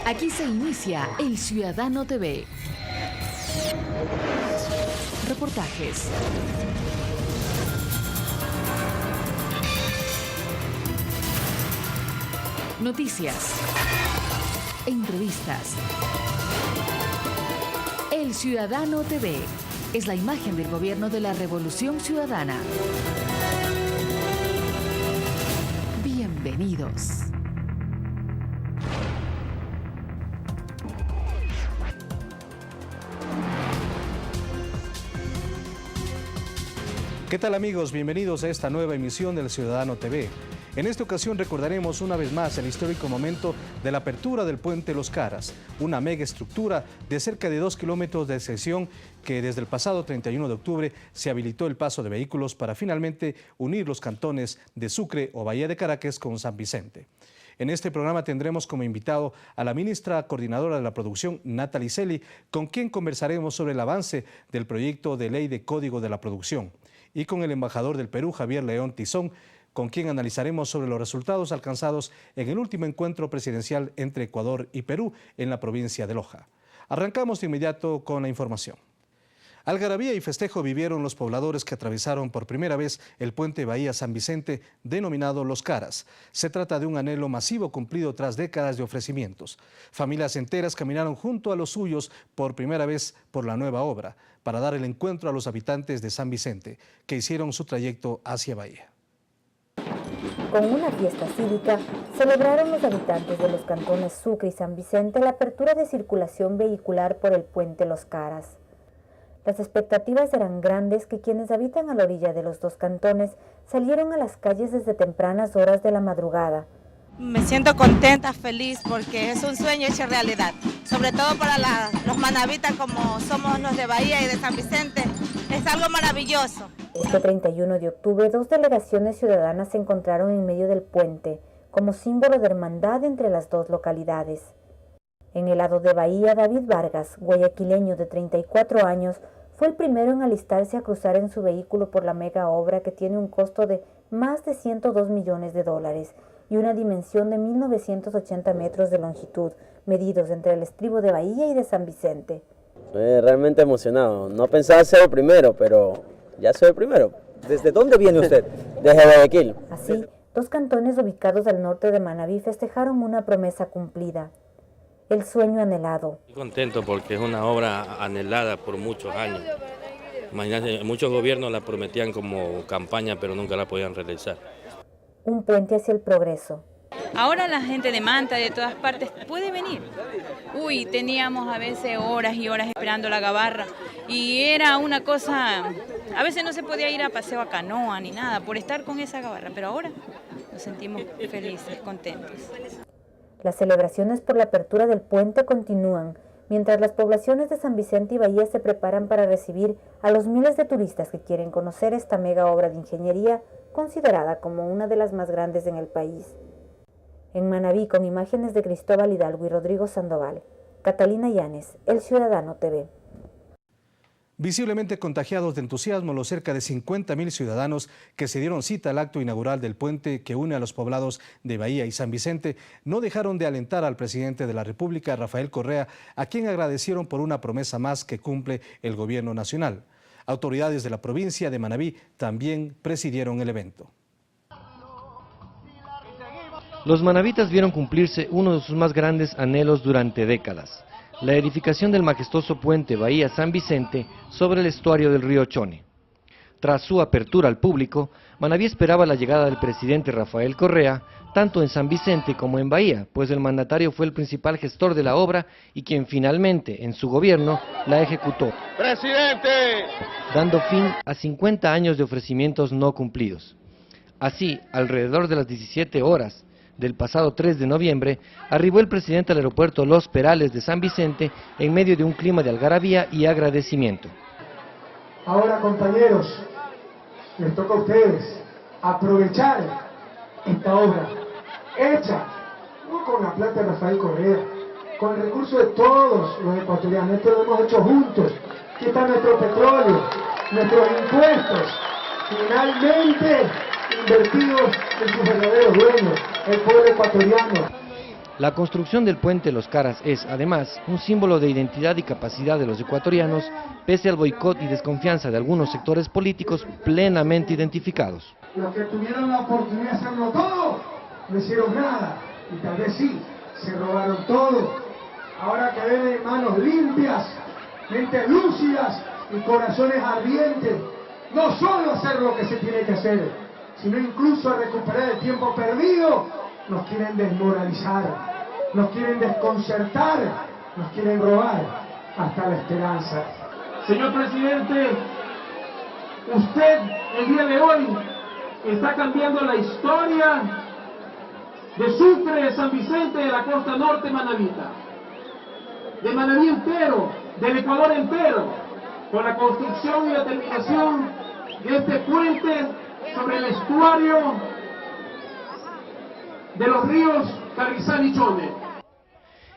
Aquí se inicia El Ciudadano TV. Reportajes. Noticias. Entrevistas. El Ciudadano TV es la imagen del gobierno de la Revolución Ciudadana. Bienvenidos. ¿Qué tal, amigos? Bienvenidos a esta nueva emisión del Ciudadano TV. En esta ocasión recordaremos una vez más el histórico momento de la apertura del puente Los Caras, una mega estructura de cerca de 2 kilómetros de sección que desde el pasado 31 de octubre se habilitó el paso de vehículos para finalmente unir los cantones de Sucre o Bahía de Caracas con San Vicente. En este programa tendremos como invitado a la ministra coordinadora de la producción, Natalie Celi, con quien conversaremos sobre el avance del proyecto de ley de Código de la Producción, y con el embajador del Perú, Javier León Tizón, con quien analizaremos sobre los resultados alcanzados en el último encuentro presidencial entre Ecuador y Perú en la provincia de Loja. Arrancamos de inmediato con la información. Algarabía y festejo vivieron los pobladores que atravesaron por primera vez el puente Bahía San Vicente, denominado Los Caras. Se trata de un anhelo masivo cumplido tras décadas de ofrecimientos. Familias enteras caminaron junto a los suyos por primera vez por la nueva obra, para dar el encuentro a los habitantes de San Vicente, que hicieron su trayecto hacia Bahía. Con una fiesta cívica, celebraron los habitantes de los cantones Sucre y San Vicente la apertura de circulación vehicular por el puente Los Caras. Las expectativas eran grandes que quienes habitan a la orilla de los dos cantones salieron a las calles desde tempranas horas de la madrugada. Me siento contenta, feliz, porque es un sueño hecho realidad, sobre todo para los manavitas como somos los de Bahía y de San Vicente, es algo maravilloso. Este 31 de octubre, dos delegaciones ciudadanas se encontraron en medio del puente, como símbolo de hermandad entre las dos localidades. En el lado de Bahía, David Vargas, guayaquileño de 34 años, fue el primero en alistarse a cruzar en su vehículo por la mega obra que tiene un costo de más de 102 millones de dólares y una dimensión de 1980 metros de longitud, medidos entre el estribo de Bahía y de San Vicente. Realmente emocionado. No pensaba ser el primero, pero ya soy el primero. ¿Desde dónde viene usted? Desde Guayaquil. Así, dos cantones ubicados al norte de Manabí festejaron una promesa cumplida. El sueño anhelado. Estoy contento porque es una obra anhelada por muchos años. Imagínate, muchos gobiernos la prometían como campaña, pero nunca la podían realizar. Un puente hacia el progreso. Ahora la gente de Manta, de todas partes, puede venir. Teníamos a veces horas y horas esperando la gabarra y era una cosa, a veces no se podía ir a paseo a canoa ni nada por estar con esa gabarra, pero ahora nos sentimos felices, contentos. Las celebraciones por la apertura del puente continúan, mientras las poblaciones de San Vicente y Bahía se preparan para recibir a los miles de turistas que quieren conocer esta mega obra de ingeniería, considerada como una de las más grandes en el país. En Manabí, con imágenes de Cristóbal Hidalgo y Rodrigo Sandoval, Catalina Llanes, El Ciudadano TV. Visiblemente contagiados de entusiasmo, los cerca de 50.000 ciudadanos que se dieron cita al acto inaugural del puente que une a los poblados de Bahía y San Vicente no dejaron de alentar al presidente de la República, Rafael Correa, a quien agradecieron por una promesa más que cumple el gobierno nacional. Autoridades de la provincia de Manabí también presidieron el evento. Los manavitas vieron cumplirse uno de sus más grandes anhelos durante décadas, la edificación del majestuoso puente Bahía-San Vicente sobre el estuario del río Chone. Tras su apertura al público, Manabí esperaba la llegada del presidente Rafael Correa, tanto en San Vicente como en Bahía, pues el mandatario fue el principal gestor de la obra y quien finalmente, en su gobierno, la ejecutó. ¡Presidente! Dando fin a 50 años de ofrecimientos no cumplidos. Así, alrededor de las 17 horas, del pasado 3 de noviembre, arribó el presidente al aeropuerto Los Perales de San Vicente en medio de un clima de algarabía y agradecimiento. Ahora, compañeros, les toca a ustedes aprovechar esta obra hecha, no con la plata de Rafael Correa, con el recurso de todos los ecuatorianos. Esto lo hemos hecho juntos. Aquí está nuestro petróleo, nuestros impuestos, finalmente invertidos en sus verdaderos dueños, el pueblo ecuatoriano. La construcción del puente Los Caras es, además, un símbolo de identidad y capacidad de los ecuatorianos, pese al boicot y desconfianza de algunos sectores políticos plenamente identificados. Los que tuvieron la oportunidad de hacerlo todo, no hicieron nada, y tal vez sí, se robaron todo. Ahora que ven manos limpias, mentes lúcidas y corazones ardientes, no solo hacer lo que se tiene que hacer, sino incluso recuperar el tiempo perdido, nos quieren desmoralizar. Nos quieren desconcertar, nos quieren robar hasta la esperanza. Señor presidente, usted el día de hoy está cambiando la historia de Sucre, de San Vicente, de la costa norte manabita, de Manabí entero, del Ecuador entero, con la construcción y la terminación de este puente sobre el estuario de los ríos Carrizal y Chone.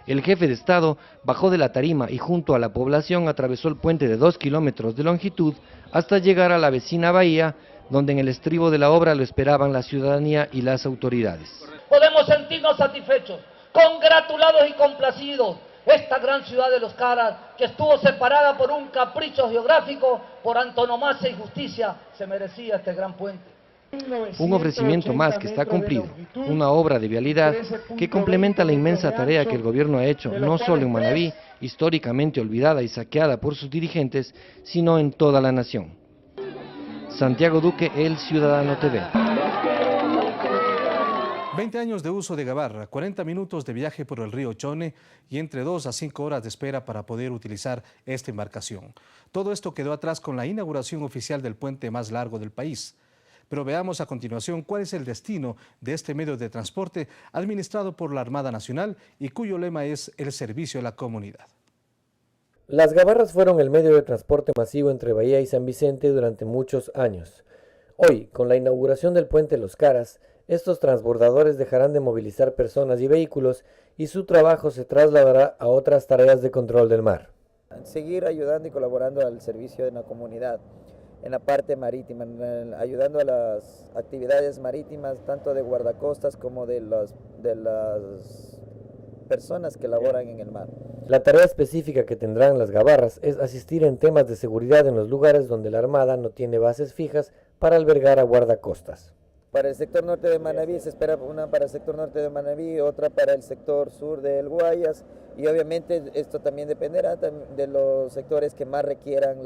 El jefe de Estado bajó de la tarima y junto a la población atravesó el puente de 2 kilómetros de longitud hasta llegar a la vecina bahía, donde en el estribo de la obra lo esperaban la ciudadanía y las autoridades. Podemos sentirnos satisfechos, congratulados y complacidos. Esta gran ciudad de Los Caras, que estuvo separada por un capricho geográfico, por antonomasia y justicia, se merecía este gran puente. Un ofrecimiento más que está cumplido, una obra de vialidad que complementa la inmensa tarea que el gobierno ha hecho, no solo en Manabí, históricamente olvidada y saqueada por sus dirigentes, sino en toda la nación. Santiago Duque, El Ciudadano TV. 20 años de uso de gabarra, 40 minutos de viaje por el río Chone y entre 2 a 5 horas de espera para poder utilizar esta embarcación. Todo esto quedó atrás con la inauguración oficial del puente más largo del país. Pero veamos a continuación cuál es el destino de este medio de transporte administrado por la Armada Nacional y cuyo lema es el servicio a la comunidad. Las gabarras fueron el medio de transporte masivo entre Bahía y San Vicente durante muchos años. Hoy, con la inauguración del puente Los Caras, estos transbordadores dejarán de movilizar personas y vehículos y su trabajo se trasladará a otras tareas de control del mar. Seguir ayudando y colaborando al servicio de la comunidad en la parte marítima, ayudando a las actividades marítimas, tanto de guardacostas como de las personas que laboran en el mar. La tarea específica que tendrán las gabarras es asistir en temas de seguridad en los lugares donde la Armada no tiene bases fijas para albergar a guardacostas. Para el sector norte de Manabí se espera una para el sector norte de Manabí, otra para el sector sur del Guayas, y obviamente esto también dependerá de los sectores que más requieran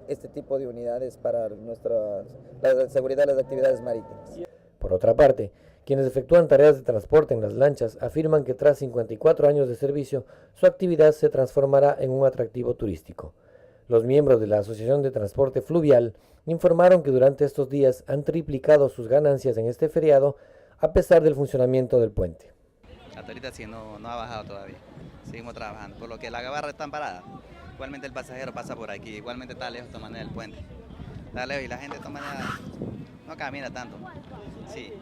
este tipo de unidades para la seguridad de las actividades marítimas. Por otra parte, quienes efectúan tareas de transporte en las lanchas afirman que tras 54 años de servicio, su actividad se transformará en un atractivo turístico. Los miembros de la Asociación de Transporte Fluvial informaron que durante estos días han triplicado sus ganancias en este feriado a pesar del funcionamiento del puente. Hasta ahorita sí no ha bajado todavía, seguimos trabajando, por lo que la gabarra está parada. Igualmente el pasajero pasa por aquí, igualmente está lejos de todas maneras del puente. Está lejos y la gente de todas maneras no camina tanto. Sí.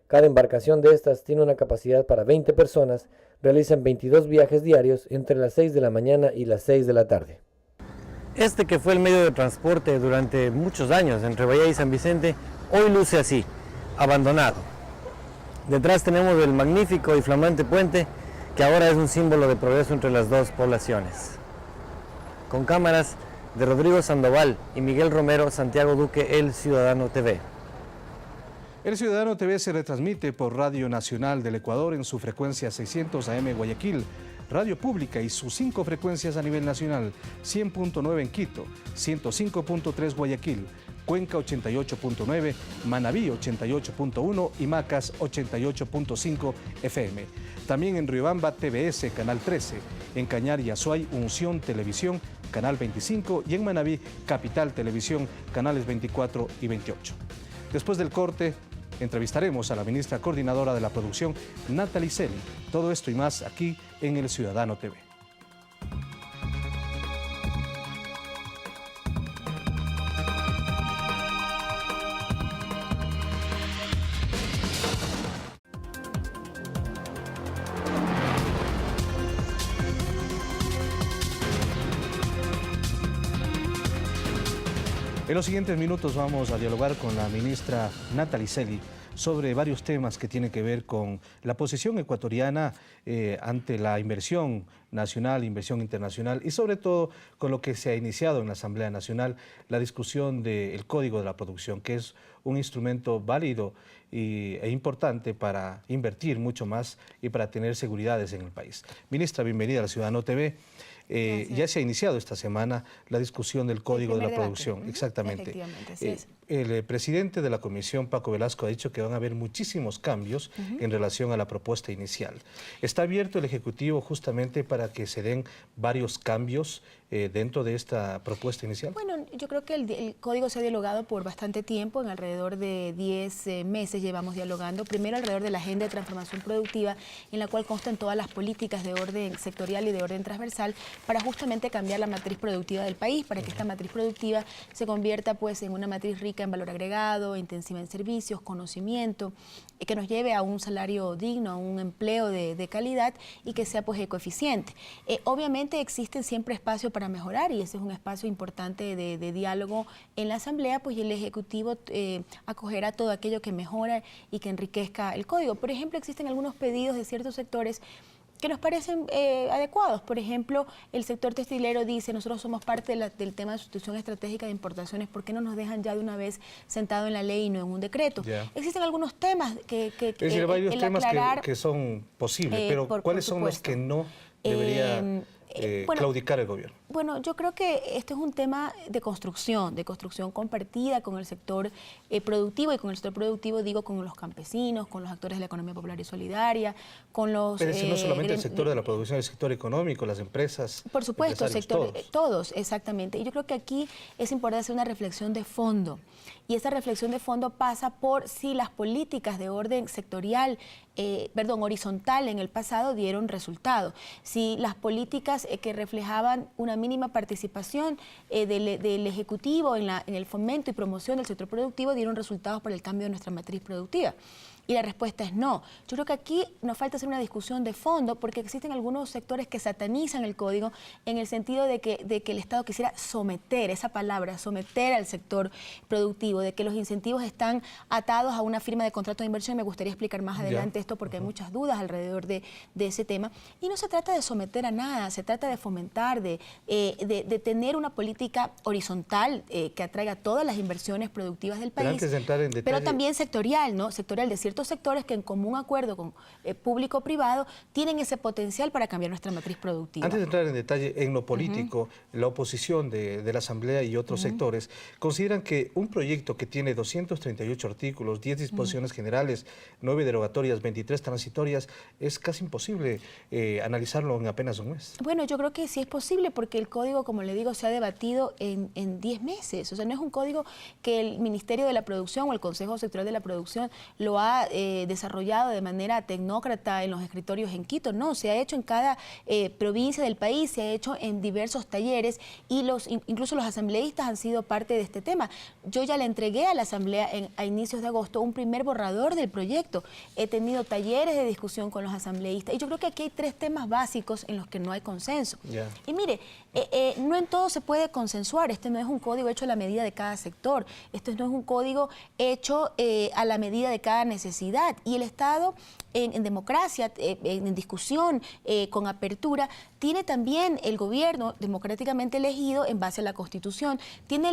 Cada embarcación de estas tiene una capacidad para 20 personas, realizan 22 viajes diarios entre las 6 de la mañana y las 6 de la tarde. Este que fue el medio de transporte durante muchos años entre Bahía y San Vicente, hoy luce así, abandonado. Detrás tenemos el magnífico y flamante puente que ahora es un símbolo de progreso entre las dos poblaciones. Con cámaras de Rodrigo Sandoval y Miguel Romero, Santiago Duque, El Ciudadano TV. El Ciudadano TV se retransmite por Radio Nacional del Ecuador en su frecuencia 600 AM Guayaquil, Radio Pública y sus 5 frecuencias a nivel nacional, 100.9 en Quito, 105.3 Guayaquil, Cuenca 88.9, Manabí 88.1 y Macas 88.5 FM. También en Riobamba TVS, Canal 13, en Cañar y Azuay, Unción Televisión, Canal 25 y en Manabí, Capital Televisión, Canales 24 y 28. Después del corte, entrevistaremos a la ministra coordinadora de la producción, Natalie Celi. Todo esto y más aquí en El Ciudadano TV. En los siguientes minutos vamos a dialogar con la ministra Natalie Celi sobre varios temas que tienen que ver con la posición ecuatoriana ante la inversión nacional, inversión internacional y sobre todo con lo que se ha iniciado en la Asamblea Nacional, la discusión del Código de la Producción, que es un instrumento válido e importante para invertir mucho más y para tener seguridades en el país. Ministra, bienvenida a La Ciudadano TV. Ya se ha iniciado esta semana la discusión del Código de la Producción. Exactamente. Efectivamente, así es. El presidente de la Comisión, Paco Velasco, ha dicho que van a haber muchísimos cambios en relación a la propuesta inicial. ¿Está abierto el Ejecutivo justamente para que se den varios cambios dentro de esta propuesta inicial? Bueno, yo creo que el código se ha dialogado por bastante tiempo, en alrededor de 10 meses llevamos dialogando. Primero alrededor de la agenda de transformación productiva, en la cual constan todas las políticas de orden sectorial y de orden transversal para justamente cambiar la matriz productiva del país, para que esta matriz productiva se convierta pues en una matriz rica en valor agregado, intensiva en servicios, conocimiento, que nos lleve a un salario digno, a un empleo de calidad y que sea pues ecoeficiente. Obviamente existen siempre espacios para mejorar y ese es un espacio importante de diálogo en la Asamblea, pues y el Ejecutivo acogerá todo aquello que mejora y que enriquezca el código. Por ejemplo, existen algunos pedidos de ciertos sectores que nos parecen adecuados. Por ejemplo, el sector textilero dice, nosotros somos parte del tema de sustitución estratégica de importaciones, ¿por qué no nos dejan ya de una vez sentado en la ley y no en un decreto? Existen algunos temas que es decir, varios temas que son posibles, pero ¿cuáles son los que no debería claudicar el gobierno? Bueno, yo creo que este es un tema de construcción compartida con el sector productivo, y con el sector productivo digo con los campesinos, con los actores de la economía popular y solidaria, con los... Pero no solamente el sector de la producción, el sector económico, las empresas, por supuesto, todos, exactamente. Y yo creo que aquí es importante hacer una reflexión de fondo. Y esa reflexión de fondo pasa por si las políticas de orden sectorial, horizontal en el pasado dieron resultado. Si las políticas que reflejaban una mínima participación del Ejecutivo en el fomento y promoción del sector productivo dieron resultados para el cambio de nuestra matriz productiva. Y la respuesta es no. Yo creo que aquí nos falta hacer una discusión de fondo porque existen algunos sectores que satanizan el código en el sentido de que el Estado quisiera someter, esa palabra, someter al sector productivo, de que los incentivos están atados a una firma de contrato de inversión. Me gustaría explicar más adelante esto porque hay muchas dudas alrededor de ese tema. Y no se trata de someter a nada, se trata de fomentar, de tener una política horizontal que atraiga todas las inversiones productivas del país. Pero antes de entrar en detalle, pero también sectorial, ¿no? Sectorial de ciertos sectores que en común acuerdo con público-privado tienen ese potencial para cambiar nuestra matriz productiva. Antes de entrar en detalle en lo político, la oposición de la Asamblea y otros sectores consideran que un proyecto que tiene 238 artículos, 10 disposiciones generales, 9 derogatorias, 23 transitorias, es casi imposible analizarlo en apenas un mes. Bueno, yo creo que sí es posible porque el código, como le digo, se ha debatido en 10 meses. O sea, no es un código que el Ministerio de la Producción o el Consejo Sectorial de la Producción lo ha desarrollado de manera tecnócrata en los escritorios en Quito. No, se ha hecho en cada provincia del país, se ha hecho en diversos talleres y incluso los asambleístas han sido parte de este tema. Yo ya le entregué a la Asamblea a inicios de agosto un primer borrador del proyecto. He tenido talleres de discusión con los asambleístas y yo creo que aquí hay 3 temas básicos en los que no hay consenso. Y mire, no en todo se puede consensuar. Este no es un código hecho a la medida de cada sector. Este no es un código hecho a la medida de cada necesidad. Y el Estado, en democracia, en discusión, con apertura, tiene también el gobierno democráticamente elegido en base a la Constitución, tiene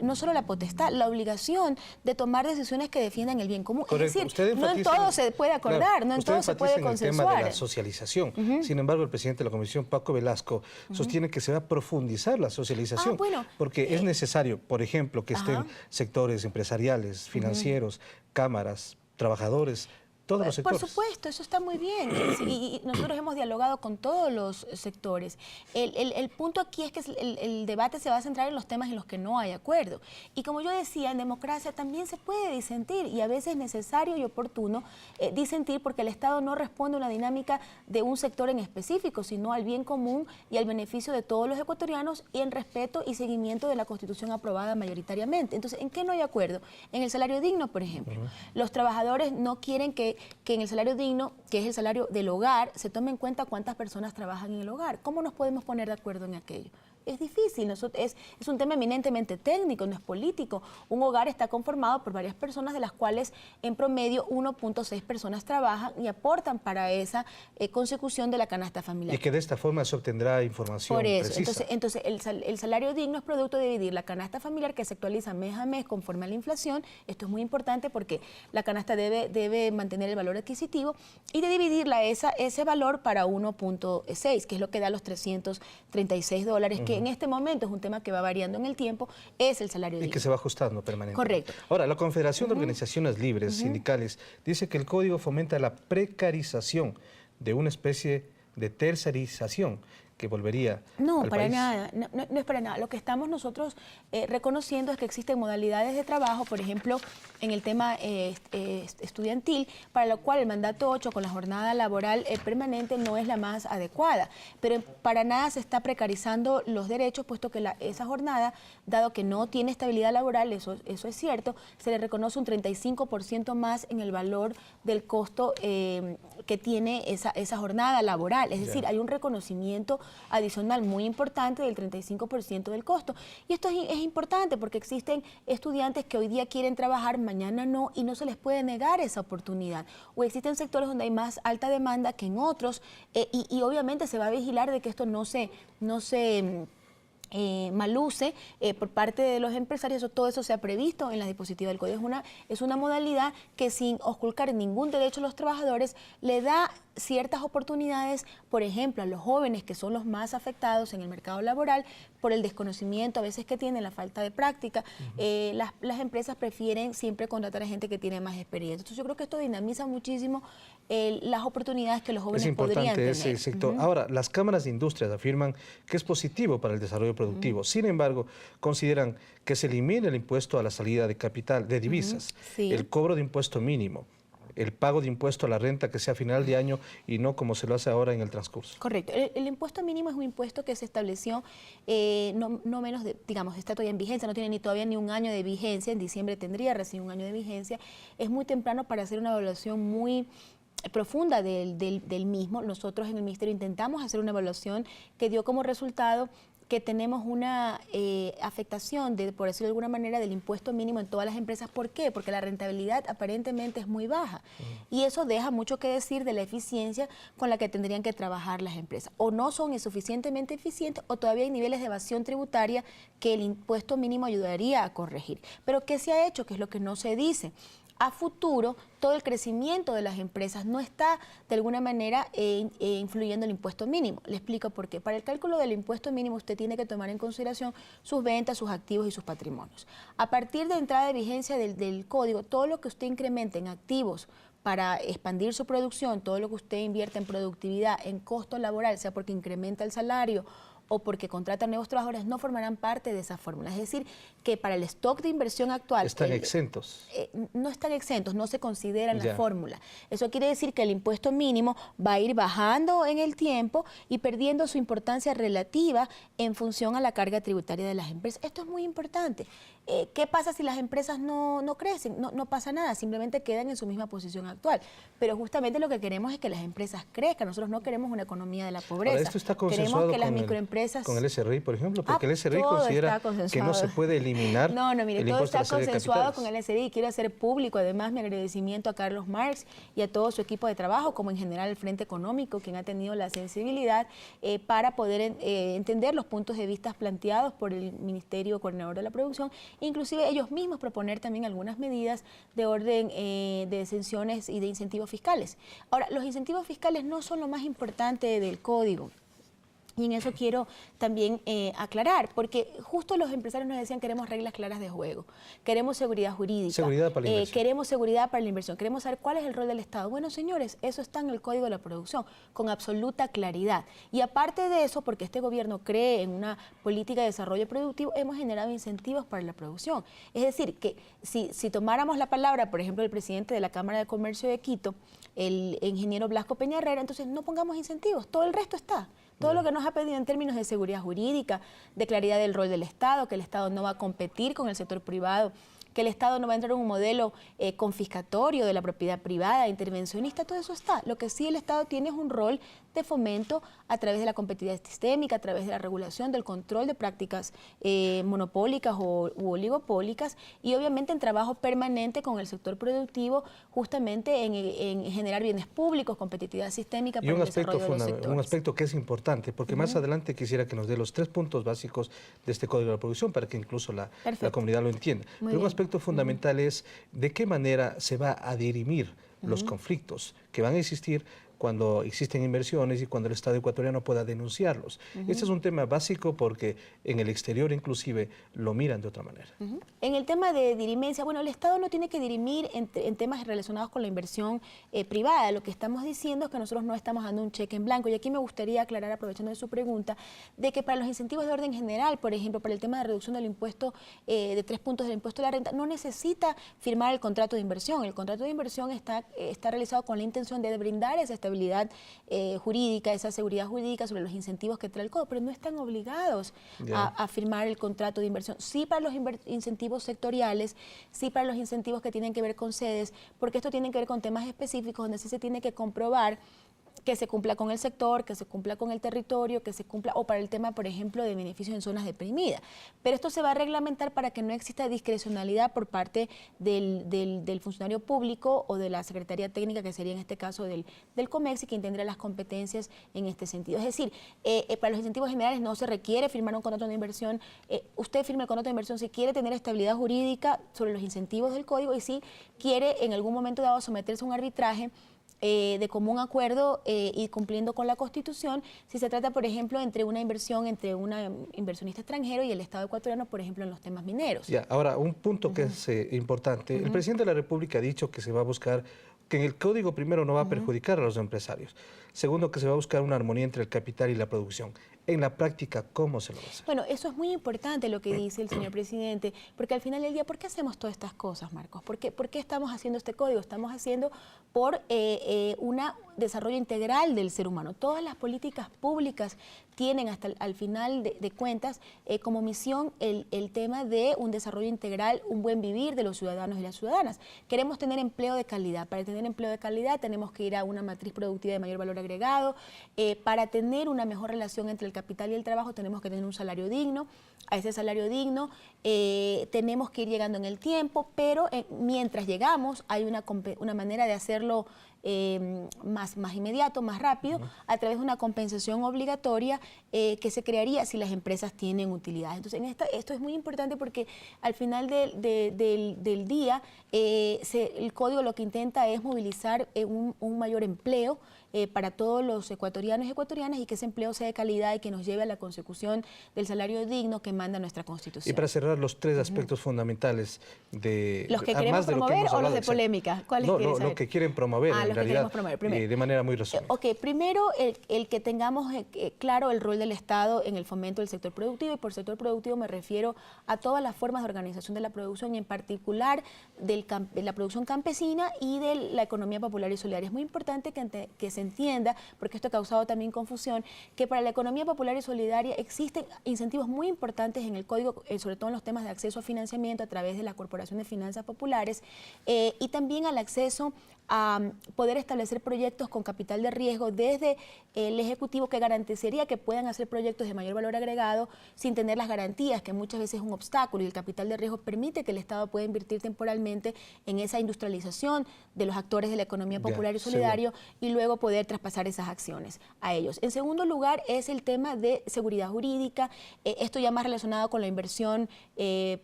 no solo la potestad, la obligación de tomar decisiones que defiendan el bien común. Correcto. Es decir, no en todo se puede acordar, no en todo se puede consensuar. El tema de la socialización. Sin embargo, el presidente de la Comisión, Paco Velasco, sostiene que se va a profundizar la socialización, porque es necesario, por ejemplo, que estén sectores empresariales, financieros, cámaras, trabajadores, todos los sectores. Por supuesto, eso está muy bien y nosotros hemos dialogado con todos los sectores. El punto aquí es que el debate se va a centrar en los temas en los que no hay acuerdo. Y como yo decía, en democracia también se puede disentir y a veces es necesario y oportuno disentir porque el Estado no responde a una dinámica de un sector en específico, sino al bien común y al beneficio de todos los ecuatorianos y en respeto y seguimiento de la Constitución aprobada mayoritariamente. Entonces, ¿en qué no hay acuerdo? En el salario digno, por ejemplo. Los trabajadores no quieren que en el salario digno, que es el salario del hogar, se tome en cuenta cuántas personas trabajan en el hogar. ¿Cómo nos podemos poner de acuerdo en aquello? es difícil, es un tema eminentemente técnico, no es político. Un hogar está conformado por varias personas, de las cuales en promedio 1.6 personas trabajan y aportan para esa consecución de la canasta familiar. Y que de esta forma se obtendrá información por eso, precisa. Entonces el salario digno es producto de dividir la canasta familiar, que se actualiza mes a mes conforme a la inflación. Esto es muy importante porque la canasta debe mantener el valor adquisitivo, y de dividirla ese valor para 1.6, que es lo que da los $336, que en este momento es un tema que va variando en el tiempo, es el salario digno. Y que se va ajustando permanentemente. Correcto. Ahora, la Confederación de Organizaciones Libres Sindicales dice que el código fomenta la precarización de una especie de tercerización que volvería al para país. nada, no es para nada. Lo que estamos nosotros reconociendo es que existen modalidades de trabajo, por ejemplo, en el tema estudiantil, para lo cual el mandato 8 con la jornada laboral permanente no es la más adecuada, pero para nada se está precarizando los derechos, puesto que esa jornada, dado que no tiene estabilidad laboral, eso es cierto, se le reconoce un 35% más en el valor del costo que tiene esa jornada laboral. Es decir, hay un reconocimiento adicional muy importante del 35% del costo. Y esto es importante porque existen estudiantes que hoy día quieren trabajar, mañana no, y no se les puede negar esa oportunidad. O existen sectores donde hay más alta demanda que en otros, y obviamente se va a vigilar de que esto no se maluse por parte de los empresarios. Todo eso se ha previsto en la dispositiva del código. Es una modalidad que, sin ocultar ningún derecho a los trabajadores, le da ciertas oportunidades, por ejemplo, a los jóvenes, que son los más afectados en el mercado laboral por el desconocimiento a veces que tienen, la falta de práctica. Las empresas prefieren siempre contratar a gente que tiene más experiencia. Entonces yo creo que esto dinamiza muchísimo las oportunidades que los jóvenes podrían tener. Es importante ese sector. Ahora, las cámaras de industrias afirman que es positivo para el desarrollo productivo. Sin embargo, consideran que se elimine el impuesto a la salida de capital, de divisas, el cobro de impuesto mínimo, el pago de impuesto a la renta que sea a final de año y no como se lo hace ahora en el transcurso. Correcto. El impuesto mínimo es un impuesto que se estableció no menos de, digamos, está todavía en vigencia, no tiene todavía ni un año de vigencia, en diciembre tendría recién un año de vigencia. Es muy temprano para hacer una evaluación muy profunda del mismo. Nosotros en el Ministerio intentamos hacer una evaluación que dio como resultado que tenemos una afectación, por decirlo de alguna manera, del impuesto mínimo en todas las empresas. ¿Por qué? Porque la rentabilidad aparentemente es muy baja. Y eso deja mucho que decir de la eficiencia con la que tendrían que trabajar las empresas. O no son suficientemente eficientes, o todavía hay niveles de evasión tributaria que el impuesto mínimo ayudaría a corregir. Pero ¿qué se ha hecho? Que es lo que no se dice. A futuro, todo el crecimiento de las empresas no está de alguna manera influyendo el impuesto mínimo. Le explico por qué. Para el cálculo del impuesto mínimo usted tiene que tomar en consideración sus ventas, sus activos y sus patrimonios. A partir de entrada de vigencia del código, todo lo que usted incremente en activos para expandir su producción, todo lo que usted invierte en productividad, en costo laboral, sea porque incrementa el salario o porque contratan nuevos trabajadores, no formarán parte de esa fórmula. Es decir, que para el stock de inversión actual... Están exentos. No están exentos, no se consideran la fórmula. Eso quiere decir que el impuesto mínimo va a ir bajando en el tiempo y perdiendo su importancia relativa en función a la carga tributaria de las empresas. Esto es muy importante. ¿Qué pasa si las empresas no crecen? No pasa nada, simplemente quedan en su misma posición actual. Pero justamente lo que queremos es que las empresas crezcan. Nosotros no queremos una economía de la pobreza. Ahora, esto está consensuado queremos que las microempresas... con el SRI, por ejemplo, porque el SRI considera que no se puede eliminar mire, todo está consensuado con el SRI. Quiero hacer público, además, mi agradecimiento a Carlos Marx y a todo su equipo de trabajo, como en general el Frente Económico, quien ha tenido la sensibilidad para poder entender los puntos de vista planteados por el Ministerio Coordinador de la Producción, inclusive ellos mismos proponer también algunas medidas de orden de exenciones y de incentivos fiscales. Ahora, los incentivos fiscales no son lo más importante del código. Y en eso quiero también aclarar, porque justo los empresarios nos decían: queremos reglas claras de juego, queremos seguridad jurídica, seguridad para la inversión. Queremos seguridad para la inversión, queremos saber cuál es el rol del Estado. Bueno, señores, eso está en el Código de la Producción, con absoluta claridad. Y aparte de eso, porque este gobierno cree en una política de desarrollo productivo, hemos generado incentivos para la producción. Es decir, que si tomáramos la palabra, por ejemplo, del presidente de la Cámara de Comercio de Quito, el ingeniero Blasco Peñarrera, entonces no pongamos incentivos, todo el resto está. Todo lo que nos ha pedido en términos de seguridad jurídica, de claridad del rol del Estado, que el Estado no va a competir con el sector privado que el Estado no va a entrar en un modelo confiscatorio de la propiedad privada, intervencionista, todo eso está. Lo que sí el Estado tiene es un rol de fomento a través de la competitividad sistémica, a través de la regulación, del control de prácticas monopólicas u oligopólicas, y obviamente en trabajo permanente con el sector productivo, justamente en generar bienes públicos, competitividad sistémica para el desarrollo de los sectores. Un aspecto que es importante, porque más adelante quisiera que nos dé los 3 puntos básicos de este Código de la Producción para que incluso la comunidad lo entienda. Pero un aspecto fundamental es de qué manera se va a dirimir los conflictos que van a existir cuando existen inversiones y cuando el Estado ecuatoriano pueda denunciarlos. Este es un tema básico porque en el exterior inclusive lo miran de otra manera. En el tema de dirimencia, bueno, el Estado no tiene que dirimir en temas relacionados con la inversión privada. Lo que estamos diciendo es que nosotros no estamos dando un cheque en blanco. Y aquí me gustaría aclarar, aprovechando de su pregunta, de que para los incentivos de orden general, por ejemplo, para el tema de reducción del impuesto de 3 puntos del impuesto a la renta, no necesita firmar el contrato de inversión. El contrato de inversión está realizado con la intención de brindar esa estabilidad jurídica, esa seguridad jurídica sobre los incentivos que trae el código, pero no están obligados a firmar el contrato de inversión. Sí para los incentivos sectoriales, sí para los incentivos que tienen que ver con sedes, porque esto tiene que ver con temas específicos donde sí se tiene que comprobar que se cumpla con el sector, que se cumpla con el territorio, que se cumpla, o para el tema, por ejemplo, de beneficios en zonas deprimidas. Pero esto se va a reglamentar para que no exista discrecionalidad por parte del funcionario público o de la Secretaría Técnica, que sería en este caso del COMEX, y quien tendrá las competencias en este sentido. Es decir, para los incentivos generales no se requiere firmar un contrato de inversión. Usted firma el contrato de inversión si quiere tener estabilidad jurídica sobre los incentivos del código y si quiere en algún momento dado someterse a un arbitraje de común acuerdo y cumpliendo con la Constitución, si se trata, por ejemplo, entre un inversionista extranjero y el Estado ecuatoriano, por ejemplo, en los temas mineros. Ahora, un punto que es importante. El presidente de la República ha dicho que se va a buscar, que en el código primero no va a perjudicar a los empresarios. Segundo, que se va a buscar una armonía entre el capital y la producción. En la práctica, ¿cómo se lo va a hacer? Bueno, eso es muy importante lo que dice el señor presidente, porque al final del día, ¿por qué hacemos todas estas cosas, Marcos? ¿Por qué estamos haciendo este código? Estamos haciendo por un desarrollo integral del ser humano. Todas las políticas públicas tienen hasta al final de cuentas como misión el tema de un desarrollo integral, un buen vivir de los ciudadanos y las ciudadanas. Queremos tener empleo de calidad. Para tener empleo de calidad tenemos que ir a una matriz productiva de mayor valor agregado. Para tener una mejor relación entre el capital y el trabajo tenemos que tener un salario digno. A ese salario digno tenemos que ir llegando en el tiempo, pero mientras llegamos hay una manera de hacerlo más inmediato, más rápido, a través de una compensación obligatoria que se crearía si las empresas tienen utilidad. Entonces, esto es muy importante porque al final del día el código lo que intenta es movilizar un mayor empleo para todos los ecuatorianos y ecuatorianas, y que ese empleo sea de calidad y que nos lleve a la consecución del salario digno que manda nuestra Constitución. Y para cerrar, los 3 aspectos fundamentales de... ¿Los que queremos promover o los de polémica? ¿Cuáles quieren saber? Lo que quieren promover, en realidad, de manera muy razonable. Primero, el que tengamos claro el rol del Estado en el fomento del sector productivo, y por sector productivo me refiero a todas las formas de organización de la producción, y en particular de la producción campesina y de la economía popular y solidaria. Es muy importante que se entienda, porque esto ha causado también confusión, que para la economía popular y solidaria existen incentivos muy importantes en el código, sobre todo en los temas de acceso a financiamiento a través de la Corporación de Finanzas Populares, y también al acceso a poder establecer proyectos con capital de riesgo desde el Ejecutivo, que garantizaría que puedan hacer proyectos de mayor valor agregado sin tener las garantías, que muchas veces es un obstáculo, y el capital de riesgo permite que el Estado pueda invertir temporalmente en esa industrialización de los actores de la economía popular y solidario, y luego poder traspasar esas acciones a ellos. En segundo lugar es el tema de seguridad jurídica, esto ya más relacionado con la inversión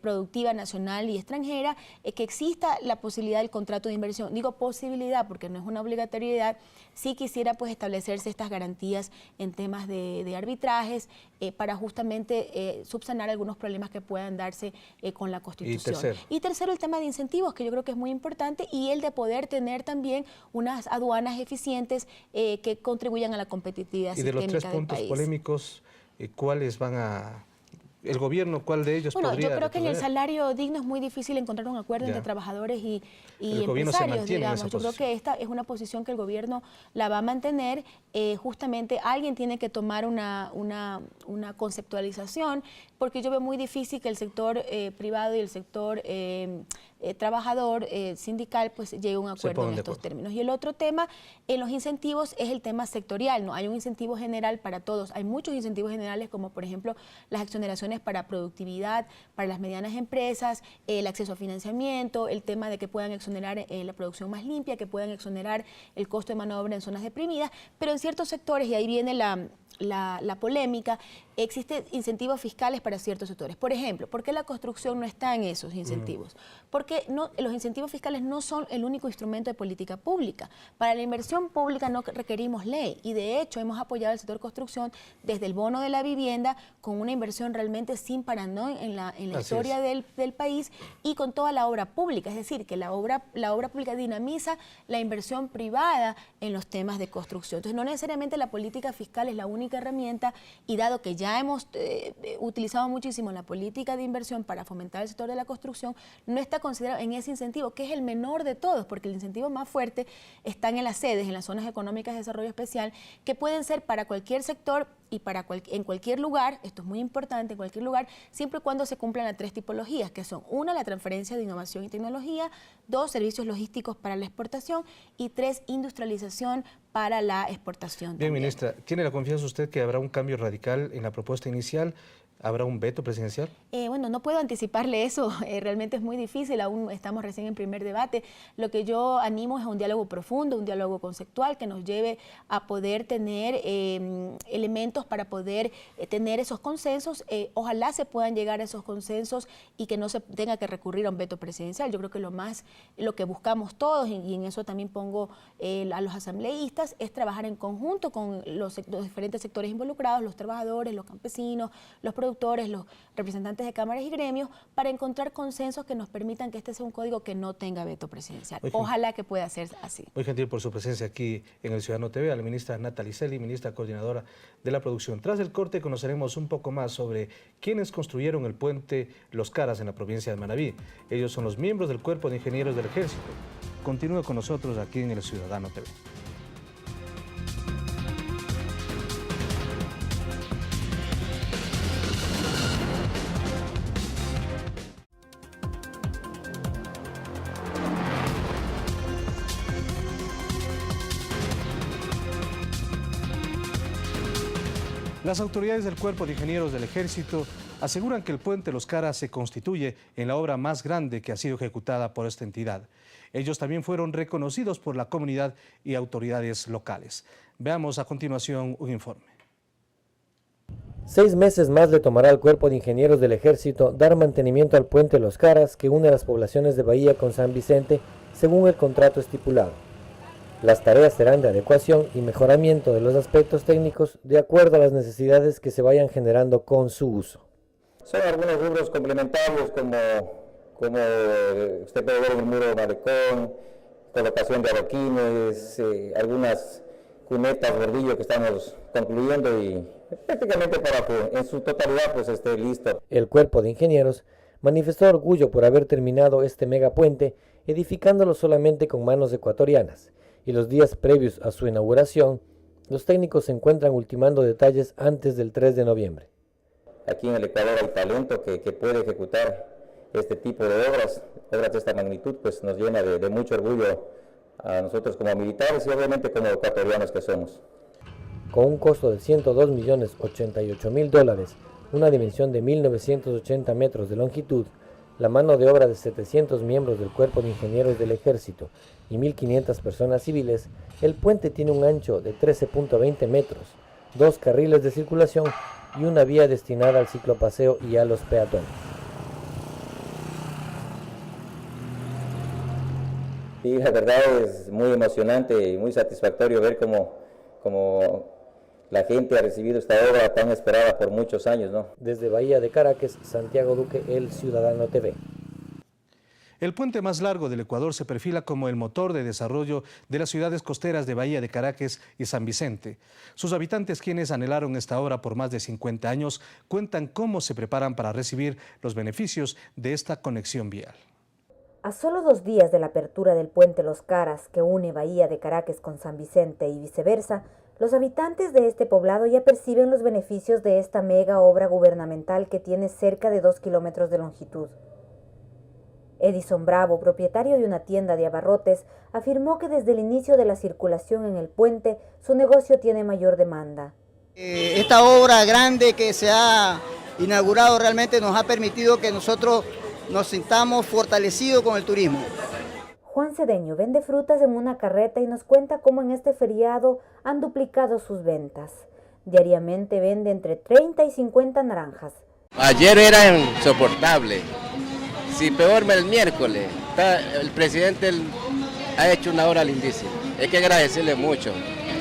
productiva nacional y extranjera, que exista la posibilidad del contrato de inversión. Digo posibilidad porque no es una obligatoriedad. Sí quisiera pues establecerse estas garantías en temas de arbitrajes para justamente subsanar algunos problemas que puedan darse con la Constitución. Y tercero, el tema de incentivos, que yo creo que es muy importante, y el de poder tener también unas aduanas eficientes que contribuyan a la competitividad sistémica del país. Y de los 3 puntos polémicos, ¿cuáles van a el gobierno, ¿cuál de ellos podría? Bueno, yo creo que en el retroceder? salario digno es muy difícil encontrar un acuerdo entre trabajadores y empresarios, digamos. Yo creo que esta es una posición que el gobierno la va a mantener. Justamente alguien tiene que tomar una conceptualización, porque yo veo muy difícil que el sector privado y el sector trabajador sindical pues llegue a un acuerdo en estos términos. Y el otro tema en los incentivos es el tema sectorial, ¿no? Hay un incentivo general para todos, hay muchos incentivos generales como por ejemplo las exoneraciones para productividad, para las medianas empresas, el acceso a financiamiento, el tema de que puedan exonerar la producción más limpia, que puedan exonerar el costo de mano de obra en zonas deprimidas, pero en ciertos sectores, y ahí viene la polémica, existen incentivos fiscales para ciertos sectores. Por ejemplo, ¿por qué la construcción no está en esos incentivos? Porque los incentivos fiscales no son el único instrumento de política pública. Para la inversión pública no requerimos ley y de hecho hemos apoyado al sector construcción desde el bono de la vivienda con una inversión realmente sin parangón en la historia del país y con toda la obra pública. Es decir, que la obra pública dinamiza la inversión privada en los temas de construcción. Entonces, no necesariamente la política fiscal es la única herramienta y dado que ya hemos utilizado muchísimo la política de inversión para fomentar el sector de la construcción, no está considerado en ese incentivo, que es el menor de todos, porque el incentivo más fuerte están en las sedes, en las zonas económicas de desarrollo especial, que pueden ser para cualquier sector y en cualquier lugar, esto es muy importante, en cualquier lugar, siempre y cuando se cumplan las 3 tipologías, que son 1, la transferencia de innovación y tecnología, 2, servicios logísticos para la exportación y 3, industrialización para la exportación. Bien, también. ministra, ¿tiene la confianza usted que habrá un cambio radical en la propuesta inicial? ¿Habrá un veto presidencial? Bueno, no puedo anticiparle eso, realmente es muy difícil, aún estamos recién en primer debate. Lo que yo animo es a un diálogo profundo, un diálogo conceptual que nos lleve a poder tener elementos para poder tener esos consensos. Ojalá se puedan llegar a esos consensos y que no se tenga que recurrir a un veto presidencial. Yo creo que lo que buscamos todos, y en eso también pongo a los asambleístas, es trabajar en conjunto con los diferentes sectores involucrados, los trabajadores, los campesinos, los productores, los representantes de cámaras y gremios, para encontrar consensos que nos permitan que este sea un código que no tenga veto presidencial. Ojalá que pueda ser así. Muy gentil por su presencia aquí en El Ciudadano TV, a la ministra Natalie Celi, ministra coordinadora de la producción. Tras el corte conoceremos un poco más sobre quiénes construyeron el puente Los Caras en la provincia de Manabí. Ellos son los miembros del Cuerpo de Ingenieros del Ejército. Continúe con nosotros aquí en El Ciudadano TV. Las autoridades del Cuerpo de Ingenieros del Ejército aseguran que el puente Los Caras se constituye en la obra más grande que ha sido ejecutada por esta entidad. Ellos también fueron reconocidos por la comunidad y autoridades locales. Veamos a continuación un informe. 6 meses más le tomará al Cuerpo de Ingenieros del Ejército dar mantenimiento al puente Los Caras que une las poblaciones de Bahía con San Vicente según el contrato estipulado. Las tareas serán de adecuación y mejoramiento de los aspectos técnicos de acuerdo a las necesidades que se vayan generando con su uso. Son algunos rubros complementarios como usted puede ver en el muro de malecón, colocación de adoquines, algunas cunetas, bordillo que estamos concluyendo y prácticamente para que en su totalidad pues esté listo. El Cuerpo de Ingenieros manifestó orgullo por haber terminado este megapuente edificándolo solamente con manos ecuatorianas. Y los días previos a su inauguración, los técnicos se encuentran ultimando detalles antes del 3 de noviembre. Aquí en el Ecuador hay talento que puede ejecutar este tipo de obras de esta magnitud, pues nos llena de mucho orgullo a nosotros como militares y obviamente como ecuatorianos que somos. Con un costo de $102.088.000, una dimensión de 1.980 metros de longitud, la mano de obra de 700 miembros del Cuerpo de Ingenieros del Ejército y 1.500 personas civiles, el puente tiene un ancho de 13.20 metros, 2 carriles de circulación y una vía destinada al ciclopaseo y a los peatones. Sí, la verdad es muy emocionante y muy satisfactorio ver cómo la gente ha recibido esta obra tan esperada por muchos años, ¿no? Desde Bahía de Caracas, Santiago Duque, El Ciudadano TV. El puente más largo del Ecuador se perfila como el motor de desarrollo de las ciudades costeras de Bahía de Caracas y San Vicente. Sus habitantes, quienes anhelaron esta obra por más de 50 años, cuentan cómo se preparan para recibir los beneficios de esta conexión vial. A solo 2 días de la apertura del puente Los Caras, que une Bahía de Caracas con San Vicente y viceversa, los habitantes de este poblado ya perciben los beneficios de esta mega obra gubernamental que tiene cerca de 2 kilómetros de longitud. Edison Bravo, propietario de una tienda de abarrotes, afirmó que desde el inicio de la circulación en el puente, su negocio tiene mayor demanda. Esta obra grande que se ha inaugurado realmente nos ha permitido que nosotros nos sintamos fortalecidos con el turismo. Juan Cedeño vende frutas en una carreta y nos cuenta cómo en este feriado han duplicado sus ventas. Diariamente vende entre 30 y 50 naranjas. Ayer era insoportable. Si peor el miércoles, el presidente ha hecho una obra lindísima. Hay que agradecerle mucho.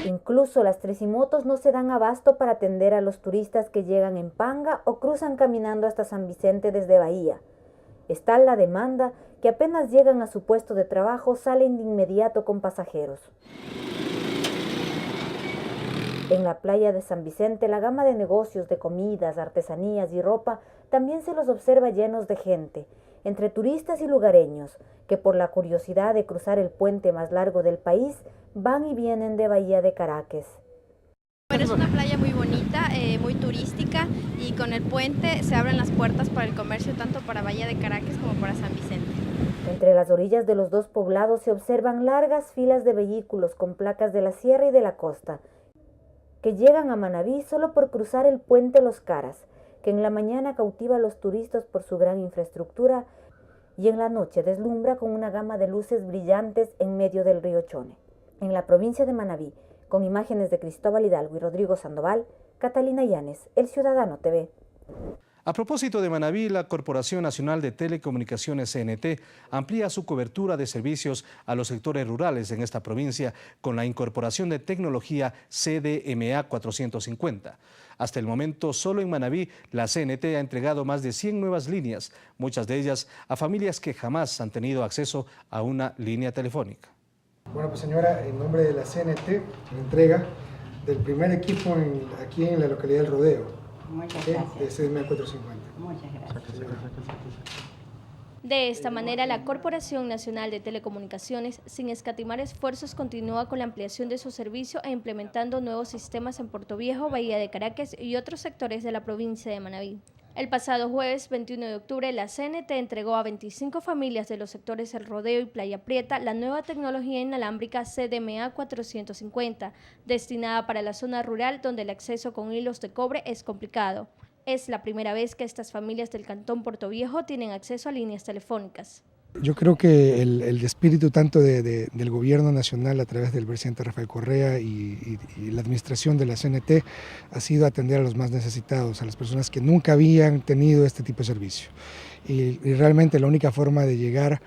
Incluso las tresimotos no se dan abasto para atender a los turistas que llegan en panga o cruzan caminando hasta San Vicente desde Bahía. Está la demanda que apenas llegan a su puesto de trabajo salen de inmediato con pasajeros. En la playa de San Vicente, la gama de negocios de comidas, artesanías y ropa también se los observa llenos de gente, entre turistas y lugareños, que por la curiosidad de cruzar el puente más largo del país, van y vienen de Bahía de Caracas. Bueno, es una playa muy bonita, muy turística, y con el puente se abren las puertas para el comercio tanto para Bahía de Caracas como para San Vicente. Entre las orillas de los dos poblados se observan largas filas de vehículos con placas de la sierra y de la costa, que llegan a Manabí solo por cruzar el puente Los Caras, que en la mañana cautiva a los turistas por su gran infraestructura y en la noche deslumbra con una gama de luces brillantes en medio del río Chone. En la provincia de Manabí, con imágenes de Cristóbal Hidalgo y Rodrigo Sandoval, Catalina Llanes, El Ciudadano TV. A propósito de Manabí, la Corporación Nacional de Telecomunicaciones CNT amplía su cobertura de servicios a los sectores rurales en esta provincia con la incorporación de tecnología CDMA 450. Hasta el momento, solo en Manabí, la CNT ha entregado más de 100 nuevas líneas, muchas de ellas a familias que jamás han tenido acceso a una línea telefónica. Bueno, pues señora, en nombre de la CNT, la entrega del primer equipo aquí en la localidad del Rodeo. Muchas gracias. De CDMA 450. Muchas gracias. De esta manera, la Corporación Nacional de Telecomunicaciones, sin escatimar esfuerzos, continúa con la ampliación de su servicio e implementando nuevos sistemas en Puerto Viejo, Bahía de Caracas y otros sectores de la provincia de Manabí. El pasado jueves 21 de octubre, la CNT entregó a 25 familias de los sectores El Rodeo y Playa Prieta la nueva tecnología inalámbrica CDMA 450, destinada para la zona rural donde el acceso con hilos de cobre es complicado. Es la primera vez que estas familias del Cantón Puerto Viejo tienen acceso a líneas telefónicas. Yo creo que el espíritu tanto del gobierno nacional a través del presidente Rafael Correa y la administración de la CNT ha sido atender a los más necesitados, a las personas que nunca habían tenido este tipo de servicio. Y realmente la única forma de llegar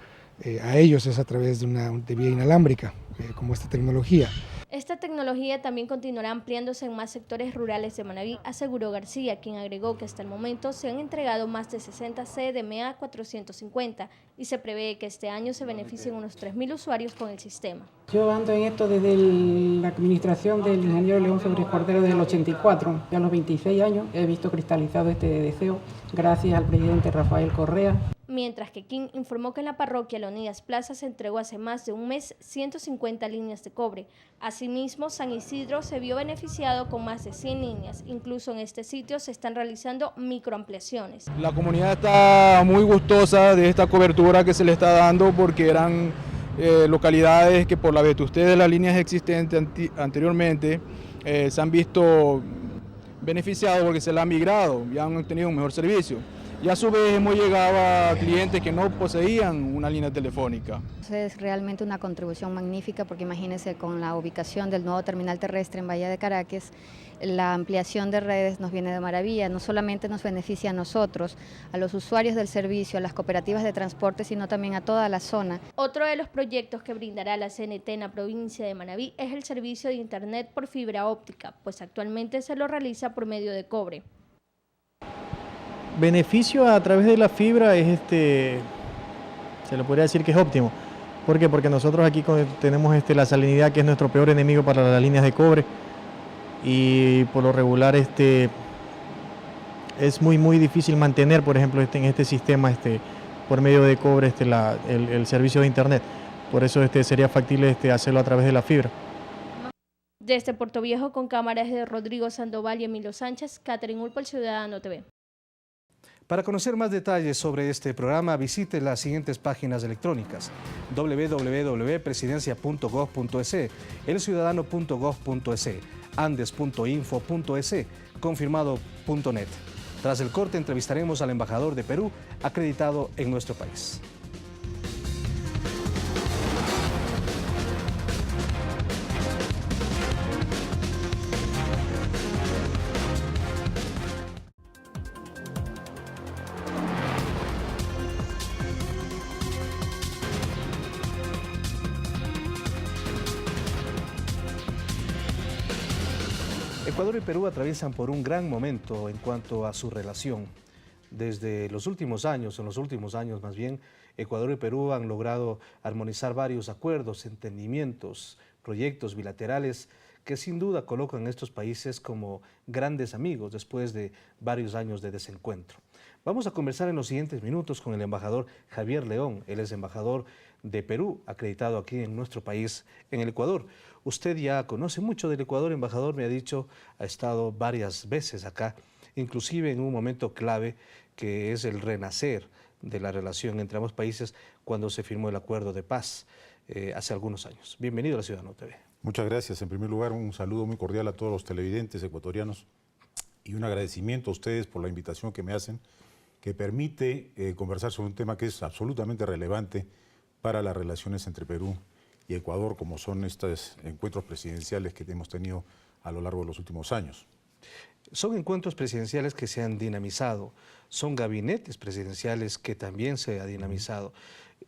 a ellos es a través de vía inalámbrica, como esta tecnología. Esta tecnología también continuará ampliándose en más sectores rurales de Manabí, aseguró García, quien agregó que hasta el momento se han entregado más de 60 CDMA 450 y se prevé que este año se beneficien unos 3.000 usuarios con el sistema. Yo ando en esto desde la administración del ingeniero León Febres Cordero del 84, ya a los 26 años he visto cristalizado este deseo gracias al presidente Rafael Correa. Mientras que King informó que en la parroquia Leonidas Plaza se entregó hace más de un mes 150 líneas de cobre. Asimismo, San Isidro se vio beneficiado con más de 100 líneas. Incluso en este sitio se están realizando microampliaciones. La comunidad está muy gustosa de esta cobertura que se le está dando porque eran localidades que por la vetustez de las líneas existentes anteriormente se han visto beneficiados porque se le han migrado y han obtenido un mejor servicio. Y a su vez hemos llegado a clientes que no poseían una línea telefónica. Es realmente una contribución magnífica porque imagínense con la ubicación del nuevo terminal terrestre en Bahía de Caracas, la ampliación de redes nos viene de maravilla, no solamente nos beneficia a nosotros, a los usuarios del servicio, a las cooperativas de transporte, sino también a toda la zona. Otro de los proyectos que brindará la CNT en la provincia de Manabí es el servicio de internet por fibra óptica, pues actualmente se lo realiza por medio de cobre. Beneficio a través de la fibra es se le podría decir que es óptimo. ¿Por qué? Porque nosotros aquí tenemos la salinidad, que es nuestro peor enemigo para las líneas de cobre, y por lo regular es muy difícil mantener, por ejemplo, en este sistema por medio de cobre el servicio de internet. Por eso sería factible hacerlo a través de la fibra. Desde Puerto Viejo, con cámaras de Rodrigo Sandoval y Emilio Sánchez, Catherine Ulpo, El Ciudadano TV. Para conocer más detalles sobre este programa, visite las siguientes páginas electrónicas: www.presidencia.gov.es, elciudadano.gov.es, andes.info.es, confirmado.net. Tras el corte entrevistaremos al embajador de Perú acreditado en nuestro país. Ecuador y Perú atraviesan por un gran momento en cuanto a su relación. Desde los últimos años, más bien, Ecuador y Perú han logrado armonizar varios acuerdos, entendimientos, proyectos bilaterales que sin duda colocan a estos países como grandes amigos después de varios años de desencuentro. Vamos a conversar en los siguientes minutos con el embajador Javier León. Él es embajador de Perú, acreditado aquí en nuestro país, en el Ecuador. Usted ya conoce mucho del Ecuador, embajador, me ha dicho, ha estado varias veces acá, inclusive en un momento clave que es el renacer de la relación entre ambos países cuando se firmó el acuerdo de paz hace algunos años. Bienvenido a La Ciudadano TV. Muchas gracias. En primer lugar, un saludo muy cordial a todos los televidentes ecuatorianos y un agradecimiento a ustedes por la invitación que me hacen, que permite conversar sobre un tema que es absolutamente relevante para las relaciones entre Perú y Ecuador, como son estos encuentros presidenciales que hemos tenido a lo largo de los últimos años. Son encuentros presidenciales que se han dinamizado, son gabinetes presidenciales que también se ha dinamizado,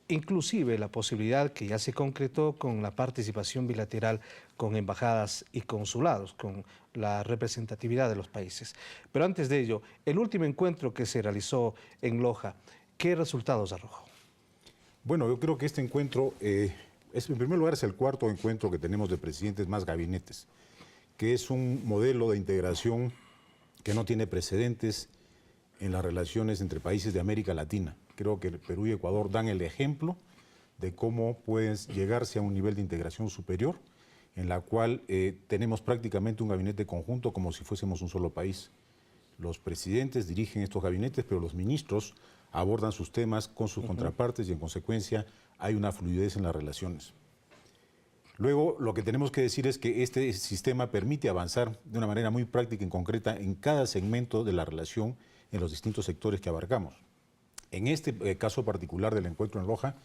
inclusive la posibilidad que ya se concretó con la participación bilateral con embajadas y consulados, con la representatividad de los países. Pero antes de ello, el último encuentro que se realizó en Loja, ¿qué resultados arrojó? Bueno, yo creo que este encuentro, en primer lugar, es el cuarto encuentro que tenemos de presidentes más gabinetes, que es un modelo de integración que no tiene precedentes en las relaciones entre países de América Latina. Creo que Perú y Ecuador dan el ejemplo de cómo puede llegarse a un nivel de integración superior, en la cual tenemos prácticamente un gabinete conjunto como si fuésemos un solo país. Los presidentes dirigen estos gabinetes, pero los ministros abordan sus temas con sus contrapartes y en consecuencia hay una fluidez en las relaciones. Luego, lo que tenemos que decir es que este sistema permite avanzar de una manera muy práctica y concreta en cada segmento de la relación en los distintos sectores que abarcamos. En este caso particular del encuentro en Loja,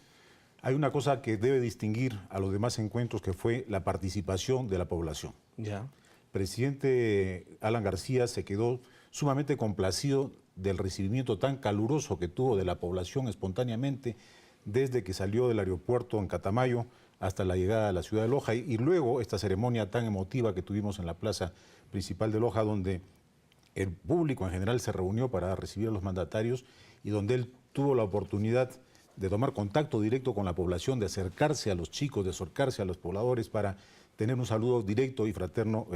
hay una cosa que debe distinguir a los demás encuentros, que fue la participación de la población. Ya. El presidente Alan García se quedó sumamente complacido del recibimiento tan caluroso que tuvo de la población espontáneamente desde que salió del aeropuerto en Catamayo hasta la llegada a la ciudad de Loja y luego esta ceremonia tan emotiva que tuvimos en la plaza principal de Loja, donde el público en general se reunió para recibir a los mandatarios y donde él tuvo la oportunidad de tomar contacto directo con la población, de acercarse a los chicos, de acercarse a los pobladores para tener un saludo directo y fraterno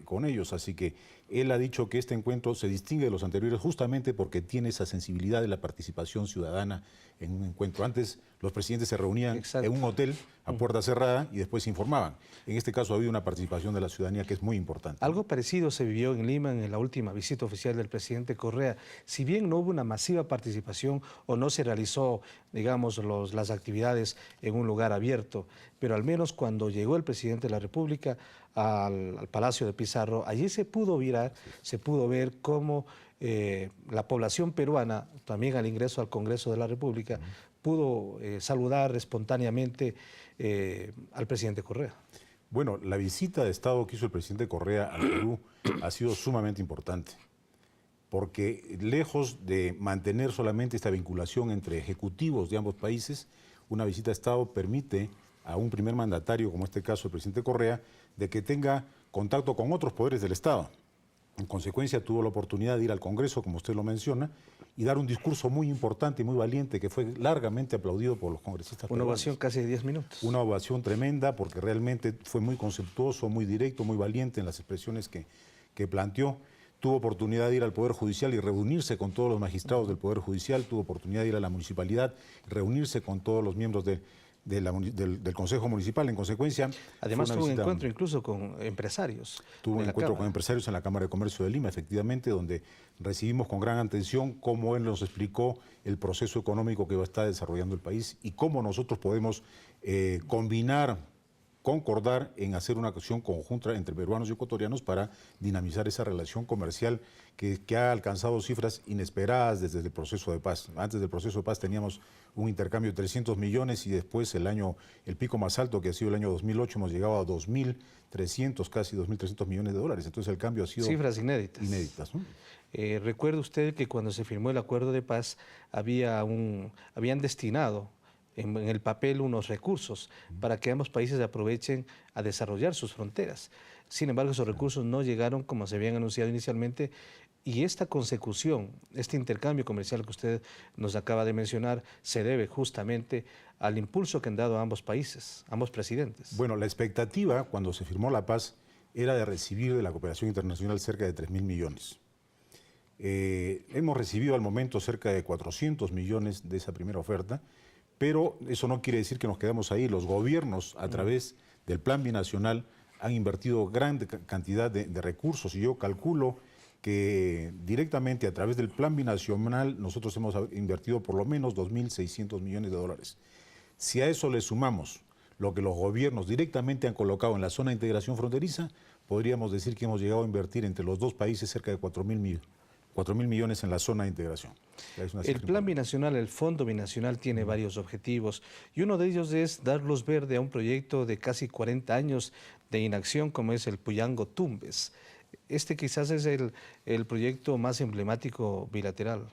con ellos. Así que él ha dicho que este encuentro se distingue de los anteriores justamente porque tiene esa sensibilidad de la participación ciudadana en un encuentro. Antes los presidentes se reunían en un hotel a puerta cerrada y después se informaban. En este caso ha habido una participación de la ciudadanía que es muy importante. Algo parecido se vivió en Lima en la última visita oficial del presidente Correa. Si bien no hubo una masiva participación o no se realizó, digamos, las actividades en un lugar abierto, pero al menos cuando llegó el presidente de la República al Palacio de Pizarro, allí se pudo ver cómo la población peruana, también al ingreso al Congreso de la República, pudo saludar espontáneamente al presidente Correa. Bueno, la visita de Estado que hizo el presidente Correa al Perú ha sido sumamente importante, porque lejos de mantener solamente esta vinculación entre ejecutivos de ambos países, una visita de Estado permite a un primer mandatario, como este caso el presidente Correa, de que tenga contacto con otros poderes del Estado. En consecuencia, tuvo la oportunidad de ir al Congreso, como usted lo menciona, y dar un discurso muy importante y muy valiente que fue largamente aplaudido por los congresistas Una peruanos. ovación casi de 10 minutos. Una ovación tremenda porque realmente fue muy conceptuoso, muy directo, muy valiente en las expresiones que planteó. Tuvo oportunidad de ir al Poder Judicial y reunirse con todos los magistrados del Poder Judicial, tuvo oportunidad de ir a la municipalidad, reunirse con todos los miembros del Consejo Municipal. En consecuencia, además tuvo un encuentro incluso con empresarios. Tuvo un encuentro con empresarios en la Cámara de Comercio de Lima, efectivamente, donde recibimos con gran atención cómo él nos explicó el proceso económico que está desarrollando el país y cómo nosotros podemos concordar en hacer una acción conjunta entre peruanos y ecuatorianos para dinamizar esa relación comercial que ha alcanzado cifras inesperadas desde el proceso de paz. Antes del proceso de paz teníamos un intercambio de 300 millones y después el pico más alto, que ha sido el año 2008, hemos llegado a 2.300, casi 2.300 millones de dólares. Entonces el cambio ha sido... Cifras inéditas. ¿No? ¿Recuerda usted que cuando se firmó el acuerdo de paz habían destinado en el papel unos recursos para que ambos países aprovechen a desarrollar sus fronteras? Sin embargo, esos recursos no llegaron como se habían anunciado inicialmente, y esta consecución, este intercambio comercial que usted nos acaba de mencionar, se debe justamente al impulso que han dado ambos países, ambos presidentes. Bueno, la expectativa cuando se firmó la paz era de recibir de la cooperación internacional cerca de 3.000 millones. Hemos recibido al momento cerca de 400 millones de esa primera oferta, pero eso no quiere decir que nos quedamos ahí. Los gobiernos, a través del Plan Binacional, han invertido gran cantidad de recursos, y yo calculo que directamente a través del Plan Binacional nosotros hemos invertido por lo menos 2.600 millones de dólares. Si a eso le sumamos lo que los gobiernos directamente han colocado en la zona de integración fronteriza, podríamos decir que hemos llegado a invertir entre los dos países cerca de 4.000 millones en la zona de integración. El Plan Binacional, el Fondo Binacional, tiene varios objetivos, y uno de ellos es dar luz verde a un proyecto de casi 40 años de inacción como es el Puyango Tumbes. Este quizás es el proyecto más emblemático bilateral.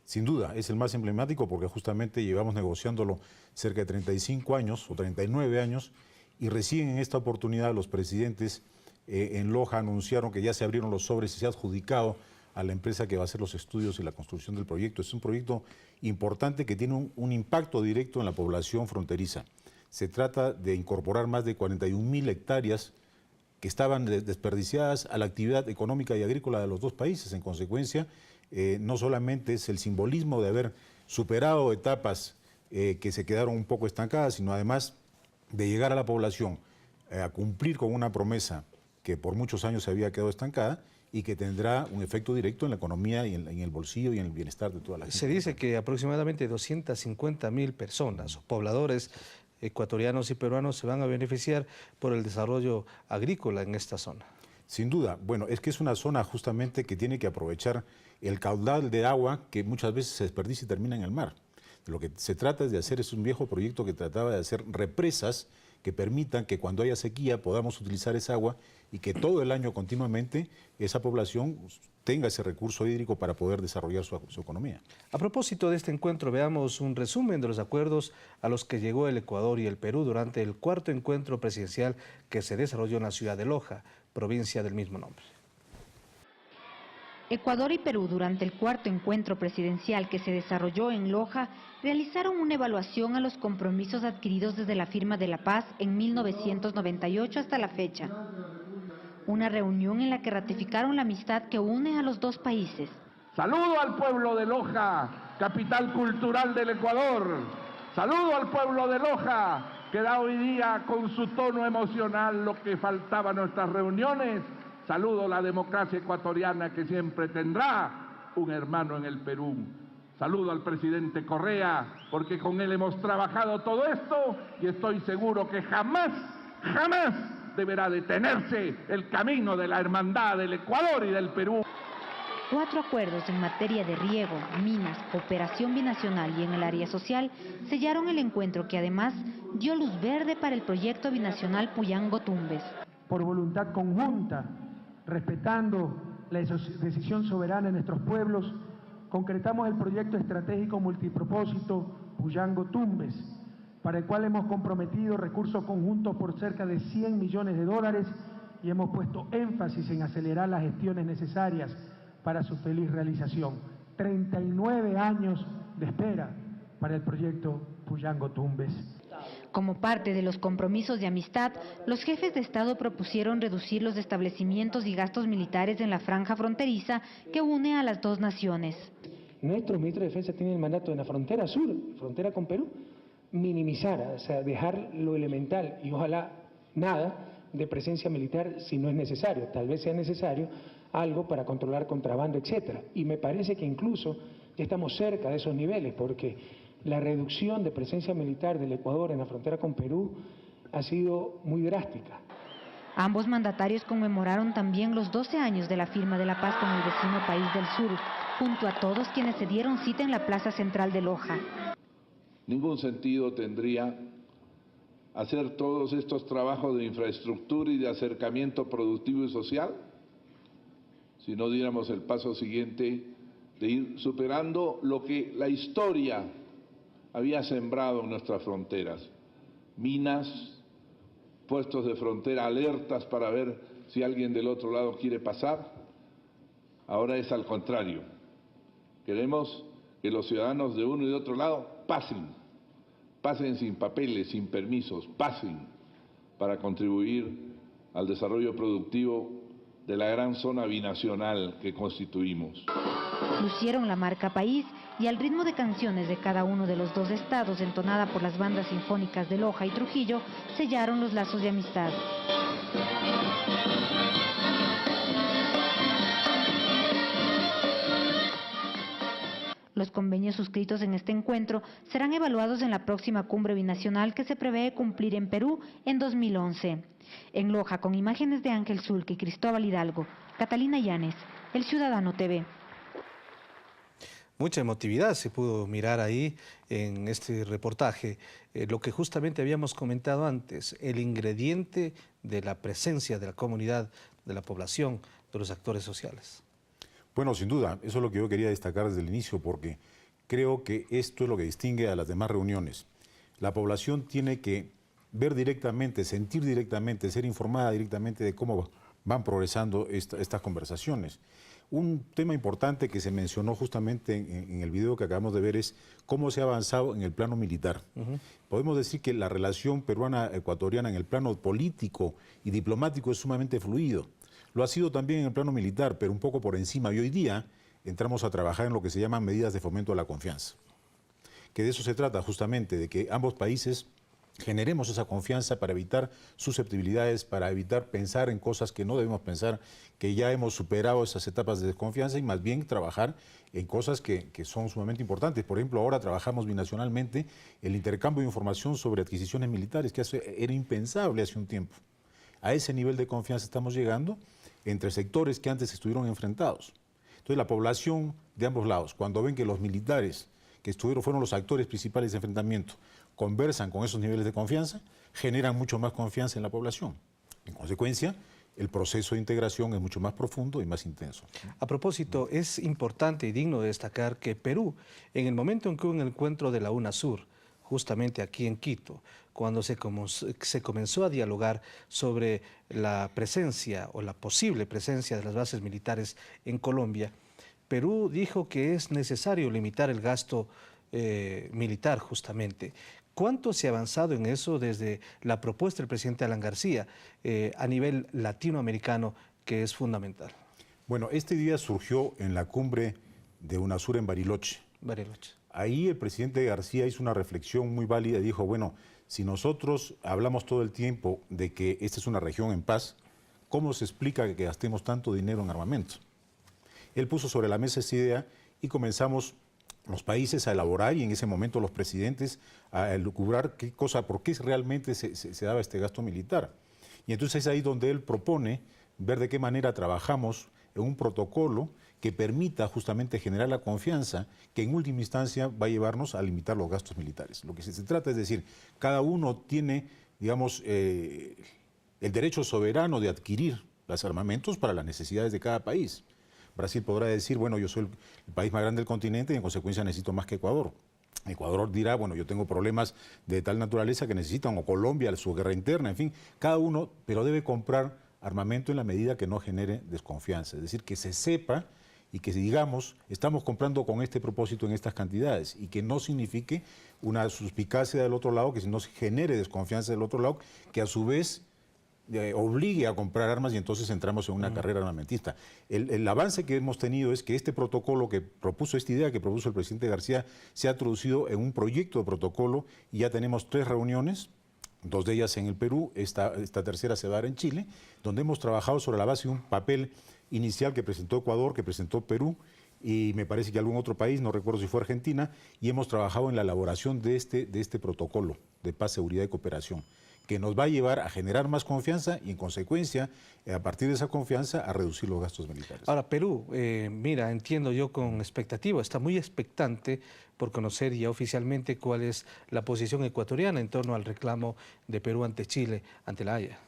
Sin duda, es el más emblemático porque justamente llevamos negociándolo cerca de 35 años o 39 años, y recién en esta oportunidad los presidentes en Loja anunciaron que ya se abrieron los sobres y se ha adjudicado a la empresa que va a hacer los estudios y la construcción del proyecto. Es un proyecto importante que tiene un impacto directo en la población fronteriza. Se trata de incorporar más de 41.000 hectáreas que estaban desperdiciadas a la actividad económica y agrícola de los dos países. En consecuencia, no solamente es el simbolismo de haber superado etapas que se quedaron un poco estancadas, sino además de llegar a la población a cumplir con una promesa que por muchos años se había quedado estancada y que tendrá un efecto directo en la economía y en el bolsillo y en el bienestar de toda la gente. Se dice que aproximadamente 250.000 personas o pobladores ecuatorianos y peruanos se van a beneficiar por el desarrollo agrícola en esta zona. Sin duda. Bueno, es que es una zona justamente que tiene que aprovechar el caudal de agua que muchas veces se desperdicia y termina en el mar. Lo que se trata es de hacer, es un viejo proyecto que trataba de hacer represas que permitan que cuando haya sequía podamos utilizar esa agua y que todo el año continuamente esa población tenga ese recurso hídrico para poder desarrollar su economía. A propósito de este encuentro, veamos un resumen de los acuerdos a los que llegó el Ecuador y el Perú durante el cuarto encuentro presidencial que se desarrolló en la ciudad de Loja, provincia del mismo nombre. Ecuador y Perú, durante el cuarto encuentro presidencial que se desarrolló en Loja, realizaron una evaluación a los compromisos adquiridos desde la firma de la paz en 1998 hasta la fecha. Una reunión en la que ratificaron la amistad que une a los dos países. Saludo al pueblo de Loja, capital cultural del Ecuador. Saludo al pueblo de Loja, que da hoy día con su tono emocional lo que faltaba en nuestras reuniones. Saludo a la democracia ecuatoriana que siempre tendrá un hermano en el Perú. Saludo al presidente Correa, porque con él hemos trabajado todo esto y estoy seguro que jamás deberá detenerse el camino de la hermandad del Ecuador y del Perú. 4 acuerdos en materia de riego, minas, cooperación binacional y en el área social sellaron el encuentro que además dio luz verde para el proyecto binacional Puyango Tumbes. Por voluntad conjunta, respetando la decisión soberana de nuestros pueblos, concretamos el proyecto estratégico multipropósito Puyango Tumbes, para el cual hemos comprometido recursos conjuntos por cerca de 100 millones de dólares y hemos puesto énfasis en acelerar las gestiones necesarias para su feliz realización. 39 años de espera para el proyecto Puyango-Tumbes. Como parte de los compromisos de amistad, los jefes de Estado propusieron reducir los establecimientos y gastos militares en la franja fronteriza que une a las dos naciones. Nuestro ministro de Defensa tiene el mandato en la frontera sur, frontera con Perú, minimizar, o sea, dejar lo elemental y ojalá nada de presencia militar si no es necesario. Tal vez sea necesario algo para controlar contrabando, etcétera. Y me parece que incluso ya estamos cerca de esos niveles, porque la reducción de presencia militar del Ecuador en la frontera con Perú ha sido muy drástica. Ambos mandatarios conmemoraron también los 12 años de la firma de la paz con el vecino país del sur, junto a todos quienes se dieron cita en la plaza central de Loja. Ningún sentido tendría hacer todos estos trabajos de infraestructura y de acercamiento productivo y social si no diéramos el paso siguiente de ir superando lo que la historia había sembrado en nuestras fronteras. Minas, puestos de frontera alertas para ver si alguien del otro lado quiere pasar. Ahora es al contrario. Queremos que los ciudadanos de uno y de otro lado pasen sin papeles, sin permisos, pasen para contribuir al desarrollo productivo de la gran zona binacional que constituimos. Lucieron la marca país y al ritmo de canciones de cada uno de los dos estados, entonada por las bandas sinfónicas de Loja y Trujillo, sellaron los lazos de amistad. Los convenios suscritos en este encuentro serán evaluados en la próxima cumbre binacional que se prevé cumplir en Perú en 2011. En Loja, con imágenes de Ángel Zulque y Cristóbal Hidalgo, Catalina Llanes, El Ciudadano TV. Mucha emotividad se pudo mirar ahí en este reportaje, lo que justamente habíamos comentado antes, el ingrediente de la presencia de la comunidad, de la población, de los actores sociales. Bueno, sin duda, eso es lo que yo quería destacar desde el inicio, porque creo que esto es lo que distingue a las demás reuniones. La población tiene que ver directamente, sentir directamente, ser informada directamente de cómo van progresando estas conversaciones. Un tema importante que se mencionó justamente en el video que acabamos de ver es cómo se ha avanzado en el plano militar. Podemos decir que la relación peruana-ecuatoriana en el plano político y diplomático es sumamente fluido. Lo ha sido también en el plano militar, pero un poco por encima. Y hoy día entramos a trabajar en lo que se llaman medidas de fomento a la confianza. Que de eso se trata justamente, de que ambos países generemos esa confianza para evitar susceptibilidades, para evitar pensar en cosas que no debemos pensar, que ya hemos superado esas etapas de desconfianza y más bien trabajar en cosas que son sumamente importantes. Por ejemplo, ahora trabajamos binacionalmente el intercambio de información sobre adquisiciones militares, que era impensable hace un tiempo. A ese nivel de confianza estamos llegando entre sectores que antes estuvieron enfrentados. Entonces la población de ambos lados, cuando ven que los militares que fueron los actores principales de enfrentamiento, conversan con esos niveles de confianza, generan mucho más confianza en la población. En consecuencia, el proceso de integración es mucho más profundo y más intenso. A propósito, es importante y digno de destacar que Perú, en el momento en que hubo un encuentro de la UNASUR, justamente aquí en Quito, cuando se comenzó a dialogar sobre la presencia o la posible presencia de las bases militares en Colombia, Perú dijo que es necesario limitar el gasto militar justamente. ¿Cuánto se ha avanzado en eso desde la propuesta del presidente Alan García a nivel latinoamericano, que es fundamental? Bueno, este día surgió en la cumbre de UNASUR en Bariloche. Ahí el presidente García hizo una reflexión muy válida y dijo, bueno, si nosotros hablamos todo el tiempo de que esta es una región en paz, ¿cómo se explica que gastemos tanto dinero en armamento? Él puso sobre la mesa esa idea y comenzamos los países a elaborar y en ese momento los presidentes a elucubrar por qué realmente se daba este gasto militar. Y entonces es ahí donde él propone ver de qué manera trabajamos en un protocolo que permita justamente generar la confianza que en última instancia va a llevarnos a limitar los gastos militares. Lo que se trata es decir, cada uno tiene, digamos, el derecho soberano de adquirir los armamentos para las necesidades de cada país. Brasil podrá decir, bueno, yo soy el país más grande del continente y en consecuencia necesito más que Ecuador. Ecuador dirá, bueno, yo tengo problemas de tal naturaleza que necesitan, o Colombia, su guerra interna, en fin, cada uno, pero debe comprar armamento en la medida que no genere desconfianza. Es decir, que se sepa y que digamos, estamos comprando con este propósito en estas cantidades y que no signifique una suspicacia del otro lado, que no se genere desconfianza del otro lado, que a su vez obligue a comprar armas y entonces entramos en una carrera armamentista. El avance que hemos tenido es que este protocolo que propuso, esta idea que propuso el presidente García, se ha traducido en un proyecto de protocolo y ya tenemos 3 reuniones, 2 de ellas en el Perú, esta tercera se va a dar en Chile, donde hemos trabajado sobre la base de un papel inicial que presentó Ecuador, que presentó Perú, y me parece que algún otro país, no recuerdo si fue Argentina, y hemos trabajado en la elaboración de este protocolo de paz, seguridad y cooperación, que nos va a llevar a generar más confianza y en consecuencia, a partir de esa confianza, a reducir los gastos militares. Ahora, Perú, mira, entiendo yo con expectativa, está muy expectante por conocer ya oficialmente cuál es la posición ecuatoriana en torno al reclamo de Perú ante Chile, ante la Haya.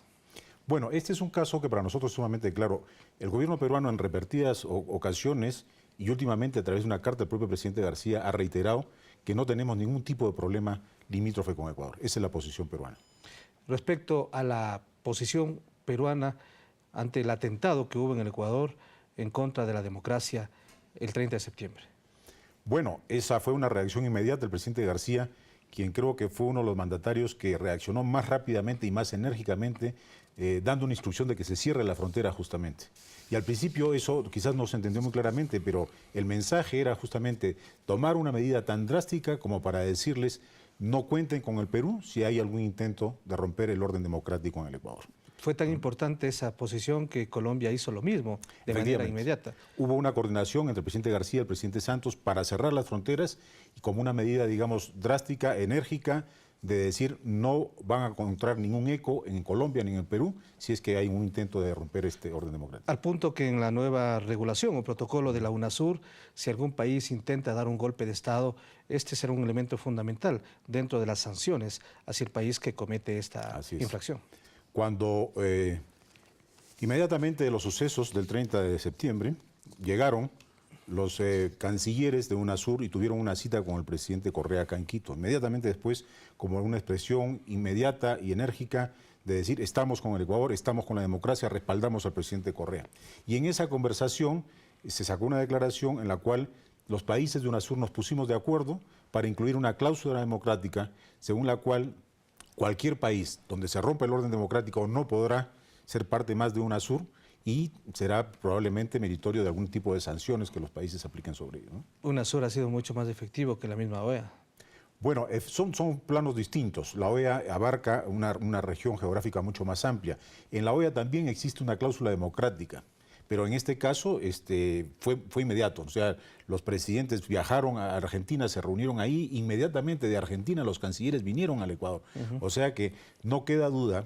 Bueno, este es un caso que para nosotros es sumamente claro. El gobierno peruano en repetidas ocasiones y últimamente a través de una carta del propio presidente García ha reiterado que no tenemos ningún tipo de problema limítrofe con Ecuador. Esa es la posición peruana. Respecto a la posición peruana ante el atentado que hubo en el Ecuador en contra de la democracia el 30 de septiembre. Bueno, esa fue una reacción inmediata del presidente García, quien creo que fue uno de los mandatarios que reaccionó más rápidamente y más enérgicamente, dando una instrucción de que se cierre la frontera justamente. Y al principio eso quizás no se entendió muy claramente, pero el mensaje era justamente tomar una medida tan drástica como para decirles no cuenten con el Perú si hay algún intento de romper el orden democrático en el Ecuador. Fue tan importante esa posición que Colombia hizo lo mismo de manera inmediata. Hubo una coordinación entre el presidente García y el presidente Santos para cerrar las fronteras y como una medida, digamos, drástica, enérgica, de decir no van a encontrar ningún eco en Colombia ni en Perú si es que hay un intento de romper este orden democrático. Al punto que en la nueva regulación o protocolo de la UNASUR, si algún país intenta dar un golpe de Estado, este será un elemento fundamental dentro de las sanciones hacia el país que comete esta infracción. Cuando inmediatamente de los sucesos del 30 de septiembre llegaron los cancilleres de UNASUR y tuvieron una cita con el presidente Correa acá en Quito. Inmediatamente después, como una expresión inmediata y enérgica de decir estamos con el Ecuador, estamos con la democracia, respaldamos al presidente Correa. Y en esa conversación se sacó una declaración en la cual los países de UNASUR nos pusimos de acuerdo para incluir una cláusula democrática según la cual cualquier país donde se rompa el orden democrático no podrá ser parte más de UNASUR y será probablemente meritorio de algún tipo de sanciones que los países apliquen sobre ello, ¿no? UNASUR ha sido mucho más efectivo que la misma OEA. Bueno, son planos distintos. La OEA abarca una región geográfica mucho más amplia. En la OEA también existe una cláusula democrática, pero en este caso fue inmediato. O sea, los presidentes viajaron a Argentina, se reunieron ahí, inmediatamente de Argentina los cancilleres vinieron al Ecuador. O sea que no queda duda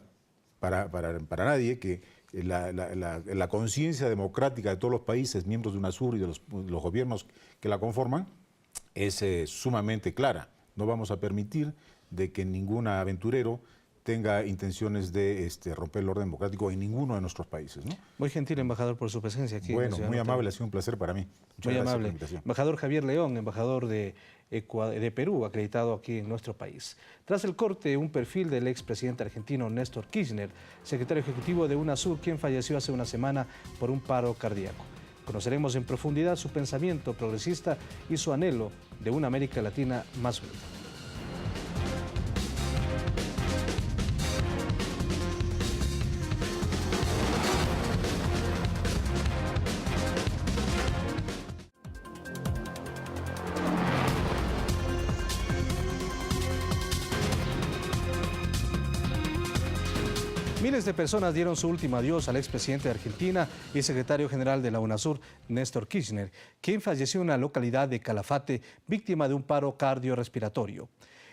para nadie que la conciencia democrática de todos los países, miembros de UNASUR y de los gobiernos que la conforman, es sumamente clara. No vamos a permitir de que ningún aventurero tenga intenciones de romper el orden democrático en ninguno de nuestros países, ¿no? Muy gentil, embajador, por su presencia aquí. Bueno, muy amable, ha sido un placer para mí. Muchas muy gracias amable. por la invitación. Embajador Javier León, embajador de Perú, acreditado aquí en nuestro país. Tras el corte, un perfil del expresidente argentino Néstor Kirchner, secretario ejecutivo de UNASUR, quien falleció hace una semana por un paro cardíaco. Conoceremos en profundidad su pensamiento progresista y su anhelo de una América Latina más unida. Miles de personas dieron su último adiós al expresidente de Argentina y secretario general de la UNASUR, Néstor Kirchner, quien falleció en la localidad de Calafate, víctima de un paro cardiorrespiratorio.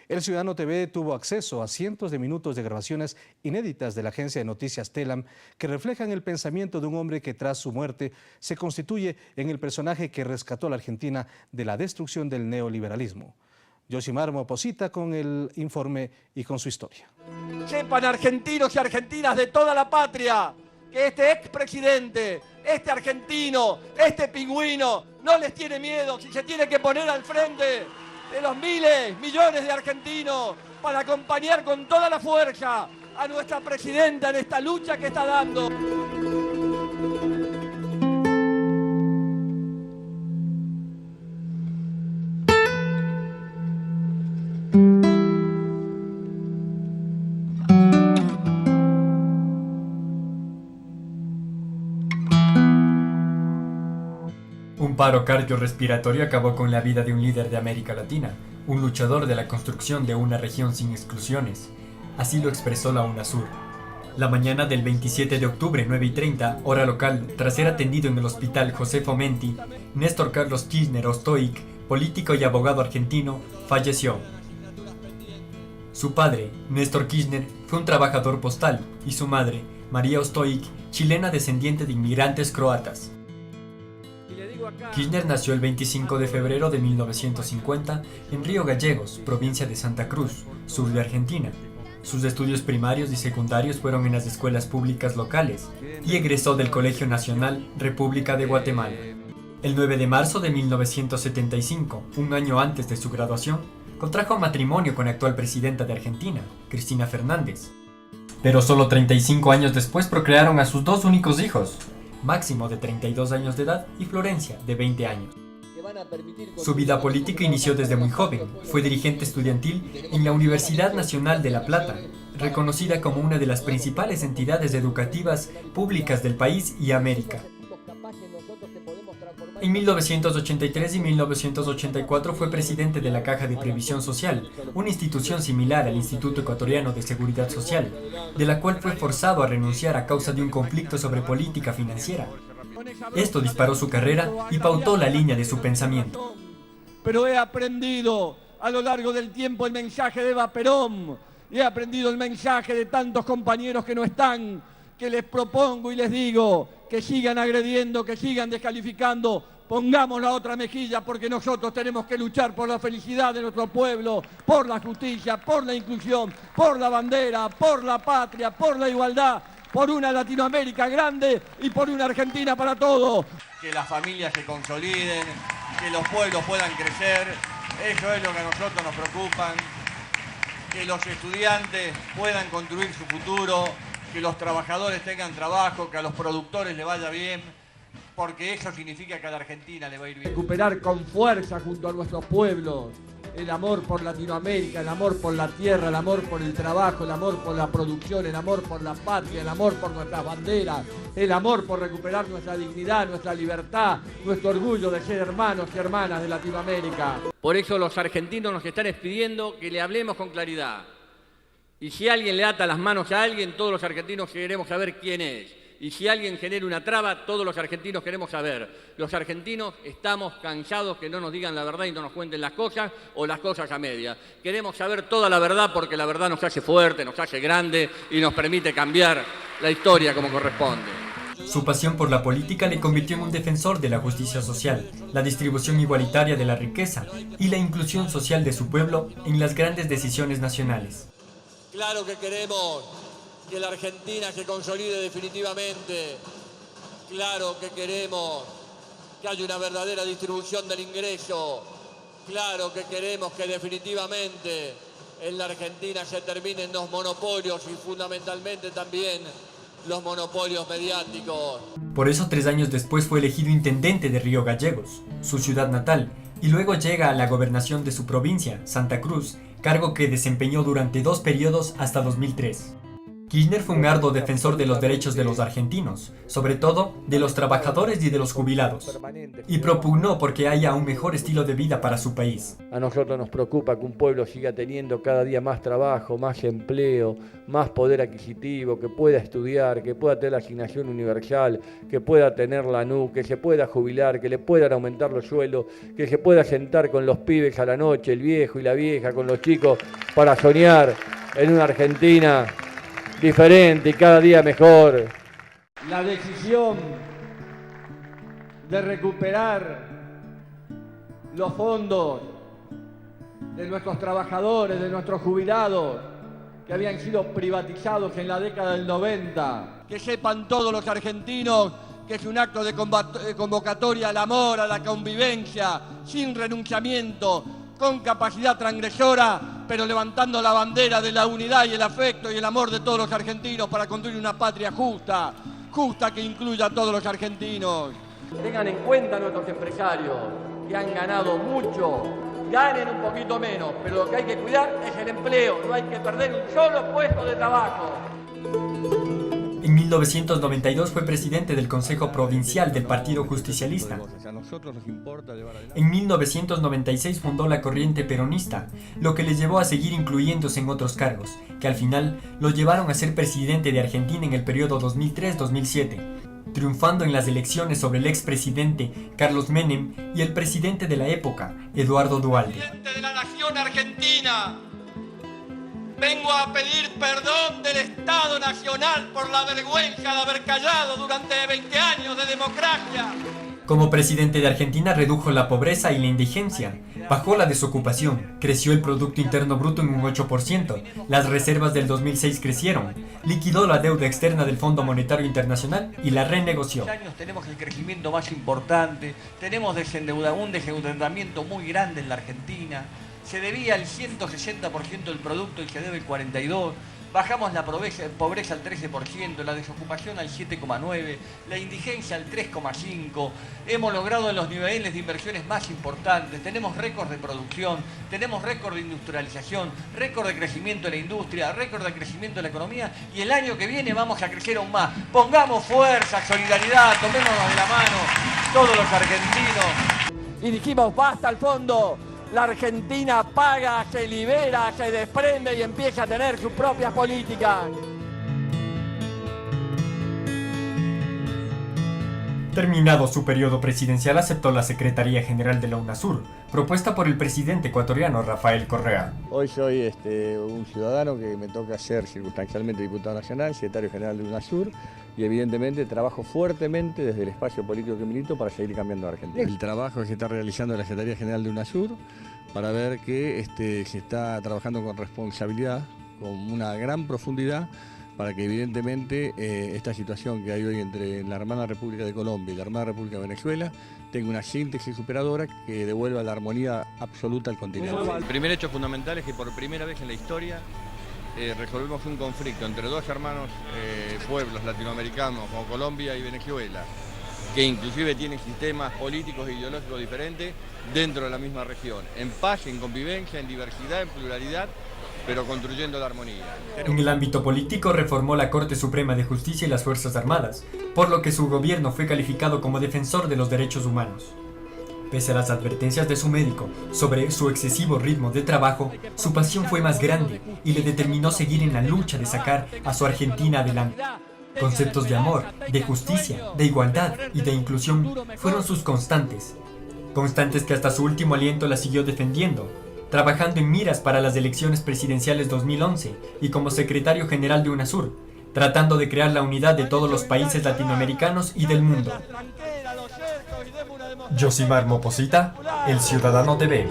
El Ciudadano TV tuvo acceso a cientos de minutos de grabaciones inéditas de la agencia de noticias Telam que reflejan el pensamiento de un hombre que tras su muerte se constituye en el personaje que rescató a la Argentina de la destrucción del neoliberalismo. Yoshimar Moposita con el informe y con su historia. Sepan argentinos y argentinas de toda la patria que este expresidente, este argentino, este pingüino no les tiene miedo si se tiene que poner al frente de los miles, millones de argentinos para acompañar con toda la fuerza a nuestra presidenta en esta lucha que está dando. Un paro cardiorrespiratorio acabó con la vida de un líder de América Latina, un luchador de la construcción de una región sin exclusiones. Así lo expresó la UNASUR. La mañana del 27 de octubre, 9:30, hora local, tras ser atendido en el hospital José Fomenti, Néstor Carlos Kirchner Ostoic, político y abogado argentino, falleció. Su padre, Néstor Kirchner, fue un trabajador postal, y su madre, María Ostoic, chilena descendiente de inmigrantes croatas. Kirchner nació el 25 de febrero de 1950 en Río Gallegos, provincia de Santa Cruz, sur de Argentina. Sus estudios primarios y secundarios fueron en las escuelas públicas locales y egresó del Colegio Nacional República de Guatemala. El 9 de marzo de 1975, un año antes de su graduación, contrajo matrimonio con la actual presidenta de Argentina, Cristina Fernández. Pero solo 35 años después procrearon a sus dos únicos hijos, Máximo, de 32 años de edad, y Florencia, de 20 años. Su vida política inició desde muy joven. Fue dirigente estudiantil en la Universidad Nacional de La Plata, reconocida como una de las principales entidades educativas públicas del país y América. En 1983 y 1984 fue presidente de la Caja de Previsión Social, una institución similar al Instituto Ecuatoriano de Seguridad Social, de la cual fue forzado a renunciar a causa de un conflicto sobre política financiera. Esto disparó su carrera y pautó la línea de su pensamiento. Pero he aprendido a lo largo del tiempo el mensaje de Eva Perón, y he aprendido el mensaje de tantos compañeros que no están, que les propongo y les digo que sigan agrediendo, que sigan descalificando. Pongamos la otra mejilla, porque nosotros tenemos que luchar por la felicidad de nuestro pueblo, por la justicia, por la inclusión, por la bandera, por la patria, por la igualdad, por una Latinoamérica grande y por una Argentina para todos. Que las familias se consoliden, que los pueblos puedan crecer, eso es lo que a nosotros nos preocupa, que los estudiantes puedan construir su futuro, que los trabajadores tengan trabajo, que a los productores les vaya bien, porque eso significa que a la Argentina le va a ir bien. Recuperar con fuerza junto a nuestros pueblos el amor por Latinoamérica, el amor por la tierra, el amor por el trabajo, el amor por la producción, el amor por la patria, el amor por nuestras banderas, el amor por recuperar nuestra dignidad, nuestra libertad, nuestro orgullo de ser hermanos y hermanas de Latinoamérica. Por eso los argentinos nos están pidiendo que le hablemos con claridad. Y si alguien le ata las manos a alguien, todos los argentinos queremos saber quién es. Y si alguien genera una traba, todos los argentinos queremos saber. Los argentinos estamos cansados que no nos digan la verdad y no nos cuenten las cosas o las cosas a medias. Queremos saber toda la verdad porque la verdad nos hace fuerte, nos hace grande y nos permite cambiar la historia como corresponde. Su pasión por la política le convirtió en un defensor de la justicia social, la distribución igualitaria de la riqueza y la inclusión social de su pueblo en las grandes decisiones nacionales. Claro que queremos que la Argentina se consolide definitivamente. Claro que queremos que haya una verdadera distribución del ingreso. Claro que queremos que definitivamente en la Argentina se terminen los monopolios y fundamentalmente también los monopolios mediáticos. Por eso 3 años después fue elegido intendente de Río Gallegos, su ciudad natal, y luego llega a la gobernación de su provincia, Santa Cruz, cargo que desempeñó durante 2 periodos hasta 2003. Kirchner fue un arduo defensor de los derechos de los argentinos, sobre todo de los trabajadores y de los jubilados, y propugnó porque haya un mejor estilo de vida para su país. A nosotros nos preocupa que un pueblo siga teniendo cada día más trabajo, más empleo, más poder adquisitivo, que pueda estudiar, que pueda tener la asignación universal, que pueda tener la NU, que se pueda jubilar, que le puedan aumentar los sueldos, que se pueda sentar con los pibes a la noche, el viejo y la vieja, con los chicos, para soñar en una Argentina diferente y cada día mejor. La decisión de recuperar los fondos de nuestros trabajadores, de nuestros jubilados, que habían sido privatizados en la década del 90. Que sepan todos los argentinos que es un acto de convocatoria al amor, a la convivencia, sin renunciamiento, con capacidad transgresora, pero levantando la bandera de la unidad y el afecto y el amor de todos los argentinos para construir una patria justa, justa que incluya a todos los argentinos. Tengan en cuenta nuestros empresarios que han ganado mucho, ganen un poquito menos, pero lo que hay que cuidar es el empleo, no hay que perder un solo puesto de trabajo. En 1992 fue presidente del Consejo Provincial del Partido Justicialista. En 1996 fundó la corriente peronista, lo que le llevó a seguir incluyéndose en otros cargos, que al final lo llevaron a ser presidente de Argentina en el periodo 2003-2007, triunfando en las elecciones sobre el expresidente Carlos Menem y el presidente de la época, Eduardo Duhalde. Presidente de la Nación Argentina, vengo a pedir perdón del Estado Nacional por la vergüenza de haber callado durante 20 años de democracia. Como presidente de Argentina redujo la pobreza y la indigencia, bajó la desocupación, creció el Producto Interno Bruto en un 8%, las reservas del 2006 crecieron, liquidó la deuda externa del Fondo Monetario Internacional y la renegoció. Tenemos el crecimiento más importante, tenemos un desendeudamiento muy grande en la Argentina, se debía el 160% del producto y se debe el 42%, bajamos la pobreza al 13%, la desocupación al 7,9%, la indigencia al 3,5%, hemos logrado los niveles de inversiones más importantes, tenemos récord de producción, tenemos récord de industrialización, récord de crecimiento de la industria, récord de crecimiento de la economía y el año que viene vamos a crecer aún más. Pongamos fuerza, solidaridad, tomémonos de la mano todos los argentinos. Y dijimos, basta al fondo. La Argentina paga, se libera, se desprende y empieza a tener sus propias políticas. Terminado su periodo presidencial, aceptó la Secretaría General de la UNASUR, propuesta por el presidente ecuatoriano Rafael Correa. Hoy soy un ciudadano que me toca ser circunstancialmente diputado nacional, secretario general de UNASUR, y evidentemente trabajo fuertemente desde el espacio político que milito para seguir cambiando a Argentina. El trabajo que se está realizando en la Secretaría General de UNASUR para ver que se está trabajando con responsabilidad, con una gran profundidad, para que evidentemente esta situación que hay hoy entre la hermana República de Colombia y la hermana República de Venezuela tenga una síntesis superadora que devuelva la armonía absoluta al continente. El primer hecho fundamental es que por primera vez en la historia resolvemos un conflicto entre dos hermanos pueblos latinoamericanos como Colombia y Venezuela, que inclusive tienen sistemas políticos e ideológicos diferentes dentro de la misma región, en paz, en convivencia, en diversidad, en pluralidad, pero construyendo la armonía. En el ámbito político reformó la Corte Suprema de Justicia y las Fuerzas Armadas, por lo que su gobierno fue calificado como defensor de los derechos humanos. Pese a las advertencias de su médico sobre su excesivo ritmo de trabajo, su pasión fue más grande y le determinó seguir en la lucha de sacar a su Argentina adelante. Conceptos de amor, de justicia, de igualdad y de inclusión fueron sus constantes que hasta su último aliento la siguió defendiendo, trabajando en miras para las elecciones presidenciales 2011 y como secretario general de UNASUR, tratando de crear la unidad de todos los países latinoamericanos y del mundo. Yosimar Moposita, El Ciudadano TV.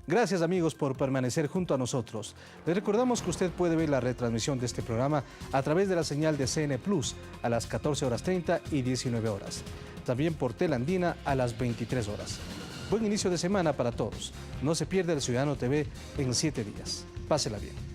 Gracias amigos por permanecer junto a nosotros. Les recordamos que usted puede ver la retransmisión de este programa a través de la señal de CN Plus a las 14:30 y 19 horas. También por Telandina a las 23 horas. Buen inicio de semana para todos. No se pierda El Ciudadano TV en 7 días. Pásela bien.